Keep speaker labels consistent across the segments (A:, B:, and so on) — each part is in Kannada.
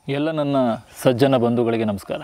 A: ಎಲ್ಲ ನನ್ನ ಸಜ್ಜನ ಬಂಧುಗಳಿಗೆ ನಮಸ್ಕಾರ.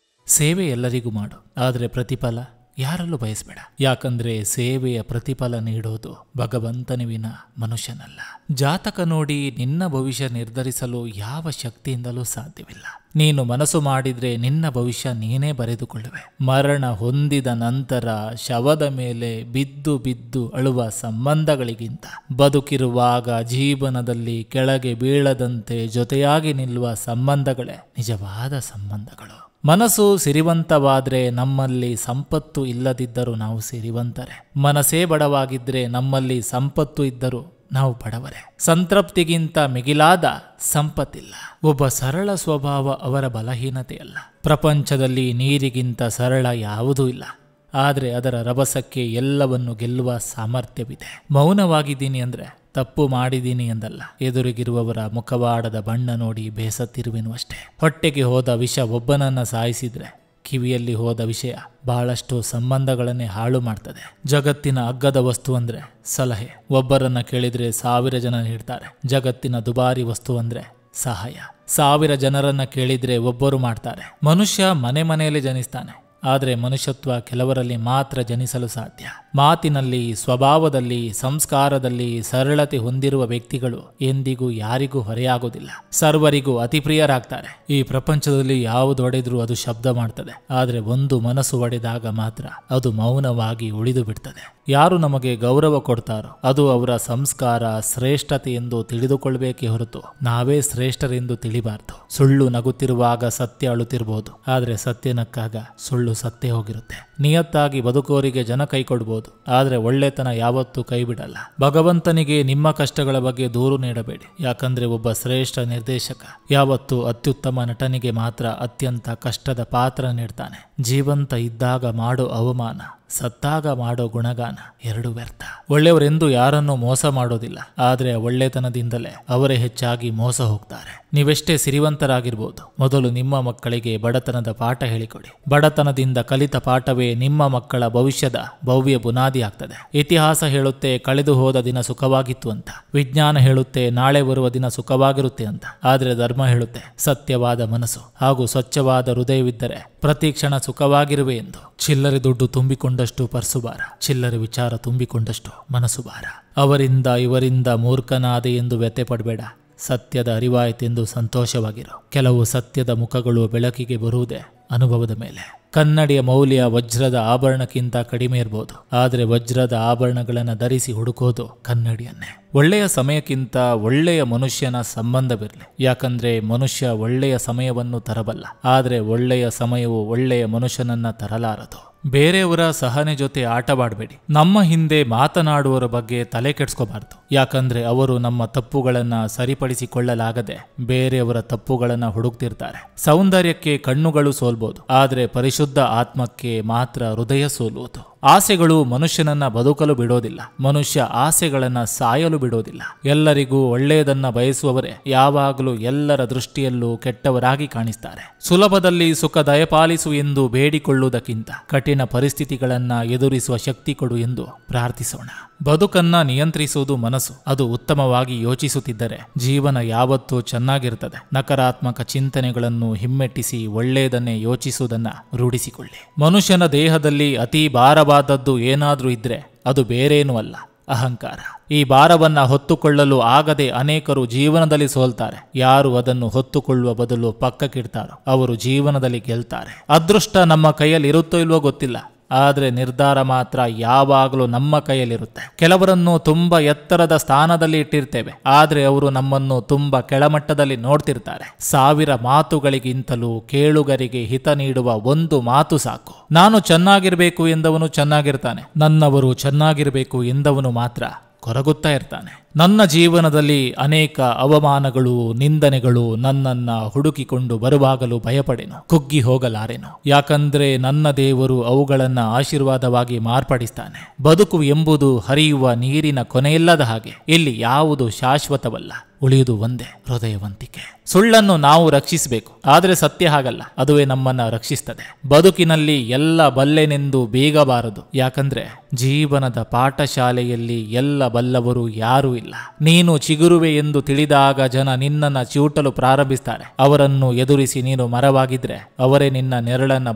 B: ಸೇವೆ ಎಲ್ಲರಿಗೂ ಮಾಡು, ಆದರೆ ಪ್ರತಿಫಲ ಯಾರಲ್ಲೂ ಬಯಸಬೇಡ. ಯಾಕಂದ್ರೆ ಸೇವೆಯ ಪ್ರತಿಫಲ ನೀಡೋದು ಭಗವಂತನ ವಿನ ಮನುಷ್ಯನಲ್ಲ. ಜಾತಕ ನೋಡಿ ನಿನ್ನ ಭವಿಷ್ಯ ನಿರ್ಧರಿಸಲು ಯಾವ ಶಕ್ತಿಯಿಂದಲೂ ಸಾಧ್ಯವಿಲ್ಲ. ನೀನು ಮನಸ್ಸು ಮಾಡಿದ್ರೆ ನಿನ್ನ ಭವಿಷ್ಯ ನೀನೇ ಬರೆದುಕೊಳ್ಳುವೆ. ಮರಣ ಹೊಂದಿದ ನಂತರ ಶವದ ಮೇಲೆ ಬಿದ್ದು ಬಿದ್ದು ಅಳುವ ಸಂಬಂಧಗಳಿಗಿಂತ ಬದುಕಿರುವಾಗ ಜೀವನದಲ್ಲಿ ಕೆಳಗೆ ಬೀಳದಂತೆ ಜೊತೆಯಾಗಿ ನಿಲ್ಲುವ ಸಂಬಂಧಗಳೇ ನಿಜವಾದ ಸಂಬಂಧಗಳು. ಮನಸ್ಸು ಸಿರಿವಂತವಾದ್ರೆ ನಮ್ಮಲ್ಲಿ ಸಂಪತ್ತು ಇಲ್ಲದಿದ್ದರೂ ನಾವು ಸಿರಿವಂತರೆ. ಮನಸ್ಸೇ ಬಡವಾಗಿದ್ರೆ ನಮ್ಮಲ್ಲಿ ಸಂಪತ್ತು ಇದ್ದರೂ ನಾವು ಬಡವರೇ. ಸಂತೃಪ್ತಿಗಿಂತ ಮಿಗಿಲಾದ ಸಂಪತ್ತಿಲ್ಲ. ಒಬ್ಬ ಸರಳ ಸ್ವಭಾವ ಅವರ ಬಲಹೀನತೆಯಲ್ಲ. ಪ್ರಪಂಚದಲ್ಲಿ ನೀರಿಗಿಂತ ಸರಳ ಯಾವುದೂ ಇಲ್ಲ, ಆದರೆ ಅದರ ರಭಸಕ್ಕೆ ಎಲ್ಲವನ್ನು ಗೆಲ್ಲುವ ಸಾಮರ್ಥ್ಯವಿದೆ. ಮೌನವಾಗಿದ್ದೀನಿ ಅಂದರೆ ತಪ್ಪು ಮಾಡಿದ್ದೀನಿ ಎಂದಲ್ಲ, ಎದುರಿಗಿರುವವರ ಮುಖವಾಡದ ಬಣ್ಣ ನೋಡಿ ಬೇಸತ್ತಿರುವೆನು ಅಷ್ಟೇ. ಹೊಟ್ಟೆಗೆ ಹೋದ ವಿಷ ಒಬ್ಬನನ್ನ ಸಾಯಿಸಿದ್ರೆ ಕಿವಿಯಲ್ಲಿ ಹೋದ ವಿಷಯ ಬಹಳಷ್ಟು ಸಂಬಂಧಗಳನ್ನೇ ಹಾಳು ಮಾಡ್ತದೆ. ಜಗತ್ತಿನ ಅಗ್ಗದ ವಸ್ತು ಅಂದ್ರೆ ಸಲಹೆ. ಒಬ್ಬರನ್ನ ಕೇಳಿದ್ರೆ 1000 ಜನ ನೀಡ್ತಾರೆ. ಜಗತ್ತಿನ ದುಬಾರಿ ವಸ್ತು ಅಂದ್ರೆ ಸಹಾಯ. 1000 ಜನರನ್ನ ಕೇಳಿದ್ರೆ ಒಬ್ಬರು ಮಾಡ್ತಾರೆ. ಮನುಷ್ಯ ಮನೆ ಮನೆಯಲ್ಲಿ ಜನಿಸ್ತಾನೆ, ಆದರೆ ಮನುಷ್ಯತ್ವ ಕೆಲವರಲ್ಲಿ ಮಾತ್ರ ಜನಿಸಲು ಸಾಧ್ಯ. ಮಾತಿನಲ್ಲಿ, ಸ್ವಭಾವದಲ್ಲಿ, ಸಂಸ್ಕಾರದಲ್ಲಿ ಸರಳತೆ ಹೊಂದಿರುವ ವ್ಯಕ್ತಿಗಳು ಎಂದಿಗೂ ಯಾರಿಗೂ ಹೊರೆಯಾಗೋದಿಲ್ಲ. ಸರ್ವರಿಗೂ ಅತಿ ಪ್ರಿಯರಾಗ್ತಾರೆ. ಈ ಪ್ರಪಂಚದಲ್ಲಿ ಯಾವುದು ಒಡೆದ್ರೂ ಅದು ಶಬ್ದ ಮಾಡ್ತದೆ, ಆದರೆ ಒಂದು ಮನಸ್ಸು ಒಡೆದಾಗ ಮಾತ್ರ ಅದು ಮೌನವಾಗಿ ಉಳಿದು ಬಿಡ್ತದೆ. ಯಾರು ನಮಗೆ ಗೌರವ ಕೊಡ್ತಾರೋ ಅದು ಅವರ ಸಂಸ್ಕಾರ, ಶ್ರೇಷ್ಠತೆ ಎಂದು ತಿಳಿದುಕೊಳ್ಬೇಕೇ ಹೊರತು ನಾವೇ ಶ್ರೇಷ್ಠರೆಂದು ತಿಳಿಬಾರ್ದು. ಸುಳ್ಳು ನಗುತ್ತಿರುವಾಗ ಸತ್ಯ ಅಳುತ್ತಿರಬಹುದು, ಆದರೆ ಸತ್ಯ ನಕ್ಕಾಗ ಸುಳ್ಳು ಸತ್ತೇ ಹೋಗಿರುತ್ತೆ. ನಿಯತ್ತಾಗಿ ಬದುಕೋರಿಗೆ ಜನ ಕೈ ಕೊಡ್ಬೋದು, ಆದರೆ ಒಳ್ಳೆತನ ಯಾವತ್ತೂ ಕೈ ಬಿಡಲ್ಲ. ಭಗವಂತನಿಗೆ ನಿಮ್ಮ ಕಷ್ಟಗಳ ಬಗ್ಗೆ ದೂರು ನೀಡಬೇಡಿ. ಯಾಕಂದ್ರೆ ಒಬ್ಬ ಶ್ರೇಷ್ಠ ನಿರ್ದೇಶಕ ಯಾವತ್ತೂ ಅತ್ಯುತ್ತಮ ನಟನಿಗೆ ಮಾತ್ರ ಅತ್ಯಂತ ಕಷ್ಟದ ಪಾತ್ರ ನೀಡ್ತಾನೆ. ಜೀವಂತ ಇದ್ದಾಗ ಮಾಡೋ ಅವಮಾನ, ಸತ್ತಾಗ ಮಾಡೋ ಗುಣಗಾನ ಎರಡು ವ್ಯರ್ಥ. ಒಳ್ಳೆಯವರೆಂದು ಯಾರನ್ನೂ ಮೋಸ ಮಾಡೋದಿಲ್ಲ, ಆದರೆ ಒಳ್ಳೆತನದಿಂದಲೇ ಅವರೇ ಹೆಚ್ಚಾಗಿ ಮೋಸ ಹೋಗ್ತಾರೆ. ನೀವೆಷ್ಟೇ ಸಿರಿವಂತರಾಗಿರ್ಬೋದು, ಮೊದಲು ನಿಮ್ಮ ಮಕ್ಕಳಿಗೆ ಬಡತನದ ಪಾಠ ಹೇಳಿಕೊಡಿ. ಬಡತನದಿಂದ ಕಲಿತ ಪಾಠವೇ ನಿಮ್ಮ ಮಕ್ಕಳ ಭವಿಷ್ಯದ ಭವ್ಯ ಬುನಾದಿ ಆಗ್ತದೆ. ಇತಿಹಾಸ ಹೇಳುತ್ತೆ ಕಳೆದು ಹೋದ ದಿನ ಸುಖವಾಗಿತ್ತು ಅಂತ. ವಿಜ್ಞಾನ ಹೇಳುತ್ತೆ ನಾಳೆ ಬರುವ ದಿನ ಸುಖವಾಗಿರುತ್ತೆ ಅಂತ. ಆದರೆ ಧರ್ಮ ಹೇಳುತ್ತೆ ಸತ್ಯವಾದ ಮನಸ್ಸು ಹಾಗೂ ಸ್ವಚ್ಛವಾದ ಹೃದಯವಿದ್ದರೆ ಪ್ರತಿ ಕ್ಷಣ ಸುಖವಾಗಿರುವೆ ಎಂದು. ಚಿಲ್ಲರೆ ದುಡ್ಡು ತುಂಬಿಕೊಂಡಷ್ಟು ಪರ್ಸು ಭಾರ, ಚಿಲ್ಲರೆ ವಿಚಾರ ತುಂಬಿಕೊಂಡಷ್ಟು ಮನಸ್ಸು ಭಾರ. ಅವರಿಂದ ಇವರಿಂದ ಮೂರ್ಖನಾದೆ ಎಂದು ವ್ಯಥೆ ಪಡಬೇಡ. ಸತ್ಯದ ಅರಿವಾಯಿತೆಂದು ಸಂತೋಷವಾಗಿರು. ಕೆಲವು ಸತ್ಯದ ಮುಖಗಳು ಬೆಳಕಿಗೆ ಬರುವುದೇ ಅನುಭವದ ಮೇಲೆ. ಕನ್ನಡಿಯ ಮೌಲ್ಯ ವಜ್ರದ ಆಭರಣಕ್ಕಿಂತ ಕಡಿಮೆ ಇರಬಹುದು, ಆದರೆ ವಜ್ರದ ಆಭರಣಗಳನ್ನು ಧರಿಸಿ ಹುಡುಕೋದು ಕನ್ನಡಿಯನ್ನೇ. ಒಳ್ಳೆಯ ಸಮಯಕ್ಕಿಂತ ಒಳ್ಳೆಯ ಮನುಷ್ಯನ ಸಂಬಂಧವಿರಲಿ. ಯಾಕಂದ್ರೆ ಮನುಷ್ಯ ಒಳ್ಳೆಯ ಸಮಯವನ್ನು ತರಬಲ್ಲ, ಆದರೆ ಒಳ್ಳೆಯ ಸಮಯವು ಒಳ್ಳೆಯ ಮನುಷ್ಯನನ್ನ ತರಲಾರದು. ಬೇರೆಯವರ ಸಹನೆ ಜೊತೆ ಆಟವಾಡಬೇಡಿ. ನಮ್ಮ ಹಿಂದೆ ಮಾತನಾಡುವವರ ಬಗ್ಗೆ ತಲೆ ಕೆಡಿಸ್ಕೋಬಾರ್ದು. ಯಾಕಂದ್ರೆ ಅವರು ನಮ್ಮ ತಪ್ಪುಗಳನ್ನ ಸರಿಪಡಿಸಿಕೊಳ್ಳಲಾಗದೆ ಬೇರೆಯವರ ತಪ್ಪುಗಳನ್ನ ಹುಡುಕ್ತಿರ್ತಾರೆ. ಸೌಂದರ್ಯಕ್ಕೆ ಕಣ್ಣುಗಳು ಸೋಲ್ಬೋದು, ಆದರೆ ಪರಿಶುದ್ಧ ಆತ್ಮಕ್ಕೆ ಮಾತ್ರ ಹೃದಯ ಸೋಲುವುದು. ಆಸೆಗಳು ಮನುಷ್ಯನನ್ನ ಬದುಕಲು ಬಿಡೋದಿಲ್ಲ, ಮನುಷ್ಯ ಆಸೆಗಳನ್ನ ಸಾಯಲು ಬಿಡೋದಿಲ್ಲ. ಎಲ್ಲರಿಗೂ ಒಳ್ಳೆಯದನ್ನ ಬಯಸುವವರೇ ಯಾವಾಗಲೂ ಎಲ್ಲರ ದೃಷ್ಟಿಯಲ್ಲೂ ಕೆಟ್ಟವರಾಗಿ ಕಾಣಿಸ್ತಾರೆ. ಸುಲಭದಲ್ಲಿ ಸುಖ ದಯಪಾಲಿಸು ಎಂದು ಬೇಡಿಕೊಳ್ಳುವುದಕ್ಕಿಂತ ಕಠಿಣ ಪರಿಸ್ಥಿತಿಗಳನ್ನ ಎದುರಿಸುವ ಶಕ್ತಿ ಕೊಡು ಎಂದು ಪ್ರಾರ್ಥಿಸೋಣ. ಬದುಕನ್ನ ನಿಯಂತ್ರಿಸುವುದು ಮನಸ್ಸು. ಅದು ಉತ್ತಮವಾಗಿ ಯೋಚಿಸುತ್ತಿದ್ದರೆ ಜೀವನ ಯಾವತ್ತೂ ಚೆನ್ನಾಗಿರ್ತದೆ. ನಕಾರಾತ್ಮಕ ಚಿಂತನೆಗಳನ್ನು ಹಿಮ್ಮೆಟ್ಟಿಸಿ ಒಳ್ಳೆಯದನ್ನೇ ಯೋಚಿಸುವುದನ್ನ ರೂಢಿಸಿಕೊಳ್ಳಿ. ಮನುಷ್ಯನ ದೇಹದಲ್ಲಿ ಅತಿ ಭಾರವಾದದ್ದು ಏನಾದ್ರೂ ಇದ್ರೆ ಅದು ಬೇರೇನೂ ಅಲ್ಲ, ಅಹಂಕಾರ. ಈ ಭಾರವನ್ನ ಹೊತ್ತುಕೊಳ್ಳಲು ಆಗದೆ ಅನೇಕರು ಜೀವನದಲ್ಲಿ ಸೋಲ್ತಾರೆ. ಯಾರು ಅದನ್ನು ಹೊತ್ತುಕೊಳ್ಳುವ ಬದಲು ಪಕ್ಕಕ್ಕಿಡ್ತಾರೋ ಅವರು ಜೀವನದಲ್ಲಿ ಗೆಲ್ತಾರೆ. ಅದೃಷ್ಟ ನಮ್ಮ ಕೈಯಲ್ಲಿ ಇರುತ್ತೋ ಇಲ್ವೋ ಗೊತ್ತಿಲ್ಲ, ಆದರೆ ನಿರ್ಧಾರ ಮಾತ್ರ ಯಾವಾಗಲೂ ನಮ್ಮ ಕೈಯಲ್ಲಿರುತ್ತೆ. ಕೆಲವರನ್ನು ತುಂಬಾ ಎತ್ತರದ ಸ್ಥಾನದಲ್ಲಿ ಇಟ್ಟಿರ್ತೇವೆ, ಆದರೆ ಅವರು ನಮ್ಮನ್ನು ತುಂಬಾ ಕೆಳಮಟ್ಟದಲ್ಲಿ ನೋಡ್ತಿರ್ತಾರೆ. 1000 ಮಾತುಗಳಿಗಿಂತಲೂ ಕೇಳುಗರಿಗೆ ಹಿತ ನೀಡುವ ಒಂದು ಮಾತು ಸಾಕು. ನಾನು ಚೆನ್ನಾಗಿರ್ಬೇಕು ಎಂದವನು ಚೆನ್ನಾಗಿರ್ತಾನೆ, ನನ್ನವರು ಚೆನ್ನಾಗಿರ್ಬೇಕು ಎಂದವನು ಮಾತ್ರ ಕೊರಗುತ್ತಾ ಇರ್ತಾನೆ. ನನ್ನ ಜೀವನದಲ್ಲಿ ಅನೇಕ ಅವಮಾನಗಳು, ನಿಂದನೆಗಳು ನನ್ನನ್ನ ಹುಡುಕಿಕೊಂಡು ಬರುವಾಗಲೂ ಭಯಪಡೆನು, ಕುಗ್ಗಿ ಹೋಗಲಾರೆನು. ಯಾಕಂದ್ರೆ ನನ್ನ ದೇವರು ಅವುಗಳನ್ನ ಆಶೀರ್ವಾದವಾಗಿ ಮಾರ್ಪಡಿಸ್ತಾನೆ. ಬದುಕು ಎಂಬುದು ಹರಿಯುವ ನೀರಿನ ಕೊನೆಯಿಲ್ಲದ ಹಾಗೆ. ಇಲ್ಲಿ ಯಾವುದು ಶಾಶ್ವತವಲ್ಲ, ಉಳಿಯುವುದು ಒಂದೇ, ಹೃದಯವಂತಿಕೆ. ಸುಳ್ಳನ್ನು ನಾವು ರಕ್ಷಿಸಬೇಕು, ಆದರೆ ಸತ್ಯ ಹಾಗಲ್ಲ, ಅದುವೇ ನಮ್ಮನ್ನ ರಕ್ಷಿಸ್ತದೆ. ಬದುಕಿನಲ್ಲಿ ಎಲ್ಲ ಬಲ್ಲೆನೆಂದು ಬೇಗಬಾರದು, ಯಾಕಂದ್ರೆ ಜೀವನದ ಪಾಠಶಾಲೆಯಲ್ಲಿ ಎಲ್ಲ ಬಲ್ಲವರು ಯಾರೂ ಇಲ್ಲ. ನೀನು ಚಿಗುರುವೆ ಎಂದು ತಿಳಿದಾಗ ಜನ ನಿನ್ನನ್ನು ಚಿವುಟಲು ಪ್ರಾರಂಭಿಸ್ತಾರೆ. ಅವರನ್ನು ಎದುರಿಸಿ ನೀನು ಮರವಾಗಿದ್ರೆ ಅವರೇ ನಿನ್ನ ನೆರಳನ್ನ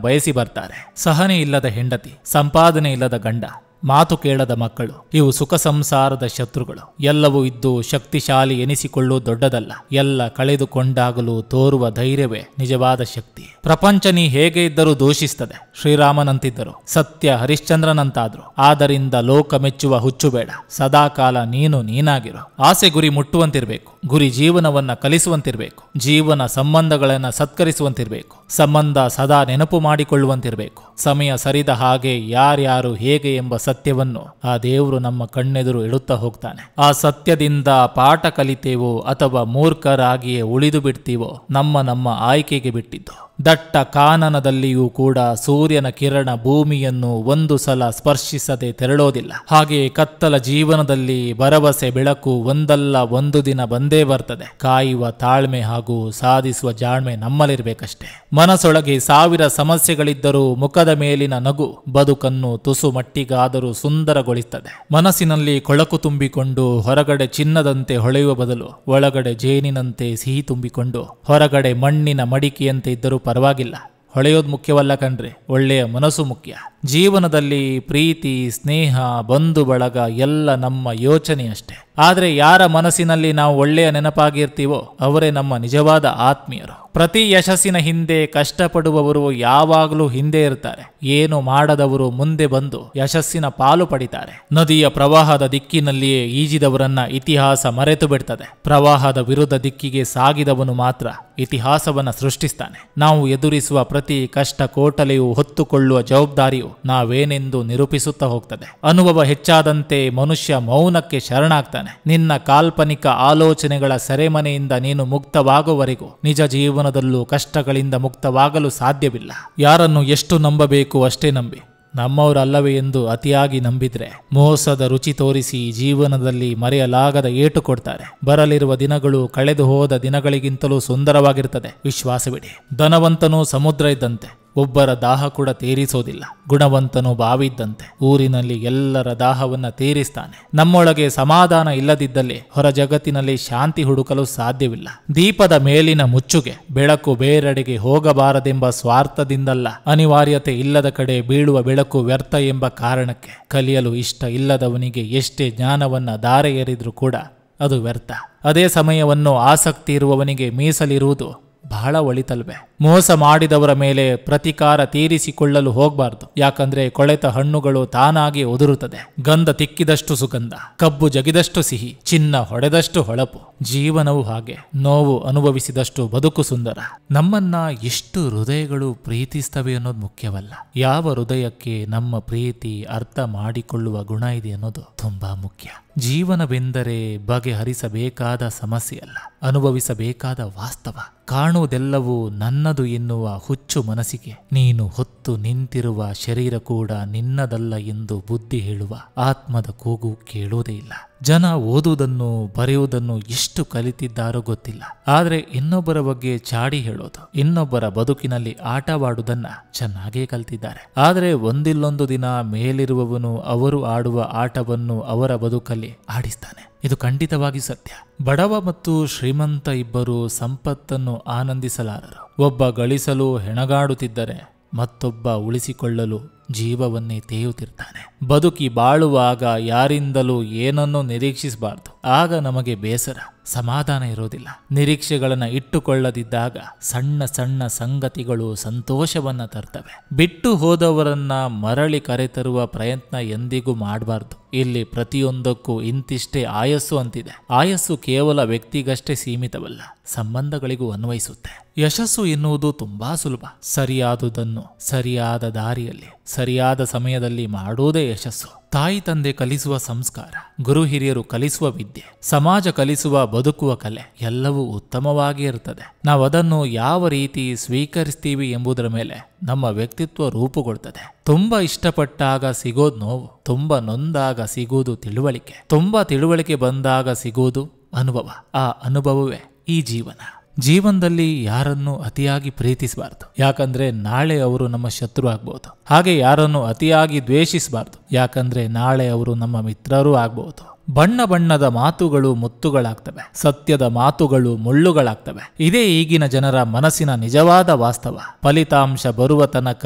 B: ಬಯಸಿ ಬರ್ತಾರೆ. ಸಹನೆ ಇಲ್ಲದ ಹೆಂಡತಿ, ಸಂಪಾದನೆ ಇಲ್ಲದ ಗಂಡ, ಮಾತು ಕೇಳದ ಮಕ್ಕಳು, ಇವು ಸುಖ ಸಂಸಾರದ ಶತ್ರುಗಳು. ಎಲ್ಲವೂ ಇದ್ದು ಶಕ್ತಿಶಾಲಿ ಎನಿಸಿಕೊಳ್ಳುವುದು ದೊಡ್ಡದಲ್ಲ, ಎಲ್ಲ ಕಳೆದುಕೊಂಡಾಗಲೂ ತೋರುವ ಧೈರ್ಯವೇ ನಿಜವಾದ ಶಕ್ತಿ. ಪ್ರಪಂಚ ನೀ ಹೇಗೆ ಇದ್ದರೂ ದೂಷಿಸ್ತದೆ. ಶ್ರೀರಾಮನಂತಿದ್ದರು, ಸತ್ಯ ಹರಿಶ್ಚಂದ್ರನಂತಾದ್ರು. ಆದ್ದರಿಂದ ಲೋಕ ಮೆಚ್ಚುವ ಹುಚ್ಚು ಬೇಡ, ಸದಾಕಾಲ ನೀನಾಗಿರು. ಆಸೆ ಗುರಿ ಮುಟ್ಟುವಂತಿರಬೇಕು, ಗುರಿ ಜೀವನವನ್ನ ಕಲಿಸುವಂತಿರಬೇಕು, ಜೀವನ ಸಂಬಂಧಗಳನ್ನ ಸತ್ಕರಿಸುವಂತಿರಬೇಕು, ಸಂಬಂಧ ಸದಾ ನೆನಪು ಮಾಡಿಕೊಳ್ಳುವಂತಿರಬೇಕು. ಸಮಯ ಸರಿದ ಹಾಗೆ ಯಾರ್ಯಾರು ಹೇಗೆ ಎಂಬ ಸತ್ಯವನ್ನು ಆ ದೇವರು ನಮ್ಮ ಕಣ್ಣೆದುರು ಇಡುತ್ತಾ ಹೋಗ್ತಾನೆ. ಆ ಸತ್ಯದಿಂದ ಪಾಠ ಕಲಿತೇವೋ ಅಥವಾ ಮೂರ್ಖರಾಗಿಯೇ ಉಳಿದು ಬಿಡ್ತೀವೋ ನಮ್ಮ ಆಯ್ಕೆಗೆ ಬಿಟ್ಟಿದ್ದು. ದಟ್ಟ ಕಾನನದಲ್ಲಿಯೂ ಕೂಡ ಸೂರ್ಯನ ಕಿರಣ ಭೂಮಿಯನ್ನು ಒಂದು ಸಲ ಸ್ಪರ್ಶಿಸದೆ ತೆರಳೋದಿಲ್ಲ. ಹಾಗೆಯೇ ಕತ್ತಲ ಜೀವನದಲ್ಲಿ ಭರವಸೆ ಬೆಳಕು ಒಂದಲ್ಲ ಒಂದು ದಿನ ಬಂದೇ ಬರ್ತದೆ. ಕಾಯುವ ತಾಳ್ಮೆ ಹಾಗೂ ಸಾಧಿಸುವ ಜಾಣ್ಮೆ ನಮ್ಮಲ್ಲಿರ್ಬೇಕಷ್ಟೇ. ಮನಸೊಳಗೆ 1000 ಸಮಸ್ಯೆಗಳಿದ್ದರೂ ಮುಖದ ಮೇಲಿನ ನಗು ಬದುಕನ್ನು ತುಸು ಮಟ್ಟಿಗಾದರೂ ಸುಂದರಗೊಳಿಸುತ್ತದೆ. ಮನಸ್ಸಿನಲ್ಲಿ ಕೊಳಕು ತುಂಬಿಕೊಂಡು ಹೊರಗಡೆ ಚಿನ್ನದಂತೆ ಹೊಳೆಯುವ ಬದಲು ಒಳಗಡೆ ಜೇನಿನಂತೆ ಸಿಹಿ ತುಂಬಿಕೊಂಡು ಹೊರಗಡೆ ಮಣ್ಣಿನ ಮಡಿಕೆಯಂತೆ ಇದ್ದರೂ ಪರವಾಗಿಲ್ಲ. ಹೊಳೆಯೋದು ಮುಖ್ಯವಲ್ಲ ಕಣ್ರಿ, ಒಳ್ಳೆಯ ಮನಸ್ಸು ಮುಖ್ಯ. ಜೀವನದಲ್ಲಿ ಪ್ರೀತಿ, ಸ್ನೇಹ, ಬಂಧು ಬಳಗ ಎಲ್ಲ ನಮ್ಮ ಯೋಚನೆ ಅಷ್ಟೇ. ಆದರೆ ಯಾರ ಮನಸ್ಸಿನಲ್ಲಿ ನಾವು ಒಳ್ಳೆಯ ನೆನಪಾಗಿರ್ತೀವೋ ಅವರೇ ನಮ್ಮ ನಿಜವಾದ ಆತ್ಮೀಯರು. ಪ್ರತಿ ಯಶಸ್ಸಿನ ಹಿಂದೆ ಕಷ್ಟಪಡುವವರು ಯಾವಾಗಲೂ ಹಿಂದೆ ಇರ್ತಾರೆ. ಏನು ಮಾಡದವರು ಮುಂದೆ ಬಂದು ಯಶಸ್ಸಿನ ಪಾಲು ಪಡಿತಾರೆ. ನದಿಯ ಪ್ರವಾಹದ ದಿಕ್ಕಿನಲ್ಲಿಯೇ ಈಜಿದವರನ್ನ ಇತಿಹಾಸ ಮರೆತು ಬಿಡ್ತದೆ. ಪ್ರವಾಹದ ವಿರುದ್ಧ ದಿಕ್ಕಿಗೆ ಸಾಗಿದವನು ಮಾತ್ರ ಇತಿಹಾಸವನ್ನ ಸೃಷ್ಟಿಸ್ತಾನೆ. ನಾವು ಎದುರಿಸುವ ಪ್ರತಿ ಕಷ್ಟ ಕೋಟಲೆಯು ಹೊತ್ತುಕೊಳ್ಳುವ ಜವಾಬ್ದಾರಿಯು ನಾವೇನೆಂದು ನಿರೂಪಿಸುತ್ತಾ ಹೋಗ್ತದೆ. ಅನುಭವ ಹೆಚ್ಚಾದಂತೆ ಮನುಷ್ಯ ಮೌನಕ್ಕೆ ಶರಣಾಗ್ತಾನೆ. ನಿನ್ನ ಕಾಲ್ಪನಿಕ ಆಲೋಚನೆಗಳ ಸೆರೆಮನೆಯಿಂದ ನೀನು ಮುಕ್ತವಾಗುವವರೆಗೂ ನಿಜ ಜೀವನದಲ್ಲೂ ಕಷ್ಟಗಳಿಂದ ಮುಕ್ತವಾಗಲು ಸಾಧ್ಯವಿಲ್ಲ. ಯಾರನ್ನು ಎಷ್ಟು ನಂಬಬೇಕು ಅಷ್ಟೇ ನಂಬಿ. ನಮ್ಮವರಲ್ಲವೇ ಎಂದು ಅತಿಯಾಗಿ ನಂಬಿದ್ರೆ ಮೋಸದ ರುಚಿ ತೋರಿಸಿ ಜೀವನದಲ್ಲಿ ಮರೆಯಲಾಗದ ಏಟು ಕೊಡ್ತಾರೆ. ಬರಲಿರುವ ದಿನಗಳು ಕಳೆದು ಹೋದ ದಿನಗಳಿಗಿಂತಲೂ ಸುಂದರವಾಗಿರ್ತದೆ, ವಿಶ್ವಾಸವಿಡಿ. ಧನವಂತನು ಸಮುದ್ರ ಇದ್ದಂತೆ, ಒಬ್ಬರ ದಾಹ ಕೂಡ ತೀರಿಸೋದಿಲ್ಲ. ಗುಣವಂತನು ಬಾವಿದ್ದಂತೆ, ಊರಿನಲ್ಲಿ ಎಲ್ಲರ ದಾಹವನ್ನ ತೀರಿಸ್ತಾನೆ. ನಮ್ಮೊಳಗೆ ಸಮಾಧಾನ ಇಲ್ಲದಿದ್ದಲ್ಲಿ ಹೊರ ಜಗತ್ತಿನಲ್ಲಿ ಶಾಂತಿ ಹುಡುಕಲು ಸಾಧ್ಯವಿಲ್ಲ. ದೀಪದ ಮೇಲಿನ ಮುಚ್ಚುಗೆ ಬೆಳಕು ಬೇರೆಡೆಗೆ ಹೋಗಬಾರದೆಂಬ ಸ್ವಾರ್ಥದಿಂದಲ್ಲ, ಅನಿವಾರ್ಯತೆ ಇಲ್ಲದ ಕಡೆ ಬೀಳುವ ಬೆಳಕು ವ್ಯರ್ಥ ಎಂಬ ಕಾರಣಕ್ಕೆ. ಕಲಿಯಲು ಇಷ್ಟ ಇಲ್ಲದವನಿಗೆ ಎಷ್ಟೇ ಜ್ಞಾನವನ್ನ ದಾರೆ ಎರೆದ್ರೂ ಕೂಡ ಅದು ವ್ಯರ್ಥ. ಅದೇ ಸಮಯವನ್ನು ಆಸಕ್ತಿ ಇರುವವನಿಗೆ ಮೀಸಲಿರುವುದು ಬಹಳ ಒಳಿತಲ್ವೇ. ಮೋಸ ಮಾಡಿದವರ ಮೇಲೆ ಪ್ರತಿಕಾರ ತೀರಿಸಿಕೊಳ್ಳಲು ಹೋಗಬಾರ್ದು. ಯಾಕಂದ್ರೆ ಕೊಳೆತ ಹಣ್ಣುಗಳು ತಾನಾಗಿ ಉದುರುತ್ತದೆ. ಗಂಧ ತಿಕ್ಕಿದಷ್ಟು ಸುಗಂಧ, ಕಬ್ಬು ಜಗಿದಷ್ಟು ಸಿಹಿ, ಚಿನ್ನ ಹೊಡೆದಷ್ಟು ಹೊಳಪು. ಜೀವನವು ಹಾಗೆ, ನೋವು ಅನುಭವಿಸಿದಷ್ಟು ಬದುಕು ಸುಂದರ. ನಮ್ಮನ್ನ ಎಷ್ಟು ಹೃದಯಗಳು ಪ್ರೀತಿಸ್ತವೆ ಅನ್ನೋದು ಮುಖ್ಯವಲ್ಲ, ಯಾವ ಹೃದಯಕ್ಕೆ ನಮ್ಮ ಪ್ರೀತಿ ಅರ್ಥ ಮಾಡಿಕೊಳ್ಳುವ ಗುಣ ಇದೆ ಅನ್ನೋದು ತುಂಬಾ ಮುಖ್ಯ. ಜೀವನವೆಂದರೆ ಬಗೆಹರಿಸಬೇಕಾದ ಸಮಸ್ಯೆಯಲ್ಲ, ಅನುಭವಿಸಬೇಕಾದ ವಾಸ್ತವ. ಕಾಣುವುದೆಲ್ಲವೂ ನನ್ನದು ಎನ್ನುವ ಹುಚ್ಚು ಮನಸ್ಸಿಗೆ ನೀನು ಹೊತ್ತು ನಿಂತಿರುವ ಶರೀರ ಕೂಡ ನಿನ್ನದಲ್ಲ ಎಂದು ಬುದ್ಧಿ ಹೇಳುವ ಆತ್ಮದ ಕೂಗು ಕೇಳುವುದೇ ಇಲ್ಲ. ಜನ ಓದುವುದನ್ನು ಬರೆಯುವುದನ್ನು ಎಷ್ಟು ಕಲಿತಿದ್ದಾರೋ ಗೊತ್ತಿಲ್ಲ, ಆದರೆ ಇನ್ನೊಬ್ಬರ ಬಗ್ಗೆ ಚಾಡಿ ಹೇಳೋದು, ಇನ್ನೊಬ್ಬರ ಬದುಕಿನಲ್ಲಿ ಆಟವಾಡುವುದನ್ನ ಚೆನ್ನಾಗೇ ಕಲಿತಿದ್ದಾರೆ. ಆದರೆ ಒಂದಿಲ್ಲೊಂದು ದಿನ ಮೇಲಿರುವವನು ಅವರು ಆಡುವ ಆಟವನ್ನು ಅವರ ಬದುಕಲ್ಲಿ ಆಡಿಸ್ತಾನೆ. ಇದು ಖಂಡಿತವಾಗಿ ಸತ್ಯ. ಬಡವ ಮತ್ತು ಶ್ರೀಮಂತ ಇಬ್ಬರು ಸಂಪತ್ತನ್ನು ಆನಂದಿಸಲಾರರು. ಒಬ್ಬ ಗಳಿಸಲು ಹೆಣಗಾಡುತ್ತಿದ್ದರೆ ಮತ್ತೊಬ್ಬ ಉಳಿಸಿಕೊಳ್ಳಲು ಜೀವವನ್ನೇ ತೇಯುತ್ತಿರ್ತಾನೆ. ಬದುಕಿ ಬಾಳುವಾಗ ಯಾರಿಂದಲೂ ಏನನ್ನೂ ನಿರೀಕ್ಷಿಸಬಾರ್ದು. ಆಗ ನಮಗೆ ಬೇಸರ, ಸಮಾಧಾನ ಇರೋದಿಲ್ಲ. ನಿರೀಕ್ಷೆಗಳನ್ನು ಇಟ್ಟುಕೊಳ್ಳದಿದ್ದಾಗ ಸಣ್ಣ ಸಣ್ಣ ಸಂಗತಿಗಳು ಸಂತೋಷವನ್ನ ತರ್ತವೆ. ಬಿಟ್ಟು ಹೋದವರನ್ನ ಮರಳಿ ಕರೆತರುವ ಪ್ರಯತ್ನ ಎಂದಿಗೂ ಮಾಡಬಾರ್ದು. ಇಲ್ಲಿ ಪ್ರತಿಯೊಂದಕ್ಕೂ ಇಂತಿಷ್ಟೇ ಆಯಸ್ಸು ಅಂತಿದೆ. ಆಯಸ್ಸು ಕೇವಲ ವ್ಯಕ್ತಿಗಷ್ಟೇ ಸೀಮಿತವಲ್ಲ, ಸಂಬಂಧಗಳಿಗೂ ಅನ್ವಯಿಸುತ್ತೆ. ಯಶಸ್ಸು ಎನ್ನುವುದು ತುಂಬಾ ಸುಲಭ. ಸರಿಯಾದುದನ್ನು ಸರಿಯಾದ ದಾರಿಯಲ್ಲಿ ಸರಿಯಾದ ಸಮಯದಲ್ಲಿ ಮಾಡುವುದೇ ಯಶಸ್ಸು. ತಾಯಿ ತಂದೆ ಕಲಿಸುವ ಸಂಸ್ಕಾರ, ಗುರು ಹಿರಿಯರು ಕಲಿಸುವ ವಿದ್ಯೆ, ಸಮಾಜ ಕಲಿಸುವ ಬದುಕುವ ಕಲೆ ಎಲ್ಲವೂ ಉತ್ತಮವಾಗಿ ಇರ್ತದೆ. ನಾವು ಅದನ್ನು ಯಾವ ರೀತಿ ಸ್ವೀಕರಿಸ್ತೀವಿ ಎಂಬುದರ ಮೇಲೆ ನಮ್ಮ ವ್ಯಕ್ತಿತ್ವ ರೂಪುಗೊಳ್ತದೆ. ತುಂಬಾ ಇಷ್ಟಪಟ್ಟಾಗ ಸಿಗೋದು ನೋವು, ತುಂಬಾ ನೊಂದಾಗ ಸಿಗುವುದು ತಿಳುವಳಿಕೆ, ತುಂಬಾ ತಿಳುವಳಿಕೆ ಬಂದಾಗ ಸಿಗುವುದು ಅನುಭವ. ಆ ಅನುಭವವೇ ಈ ಜೀವನ. ಜೀವನದಲ್ಲಿ ಯಾರನ್ನು ಅತಿಯಾಗಿ ಪ್ರೀತಿಸಬಾರ್ದು, ಯಾಕಂದ್ರೆ ನಾಳೆ ಅವರು ನಮ್ಮ ಶತ್ರು ಆಗ್ಬಹುದು. ಹಾಗೆ ಯಾರನ್ನು ಅತಿಯಾಗಿ ದ್ವೇಷಿಸಬಾರ್ದು, ಯಾಕಂದ್ರೆ ನಾಳೆ ಅವರು ನಮ್ಮ ಮಿತ್ರರೂ ಆಗ್ಬಹುದು. ಬಣ್ಣ ಬಣ್ಣದ ಮಾತುಗಳು ಮುತ್ತುಗಳಾಗ್ತವೆ, ಸತ್ಯದ ಮಾತುಗಳು ಮುಳ್ಳುಗಳಾಗ್ತವೆ. ಇದೇ ಈಗಿನ ಜನರ ಮನಸ್ಸಿನ ನಿಜವಾದ ವಾಸ್ತವ. ಫಲಿತಾಂಶ ಬರುವ ತನಕ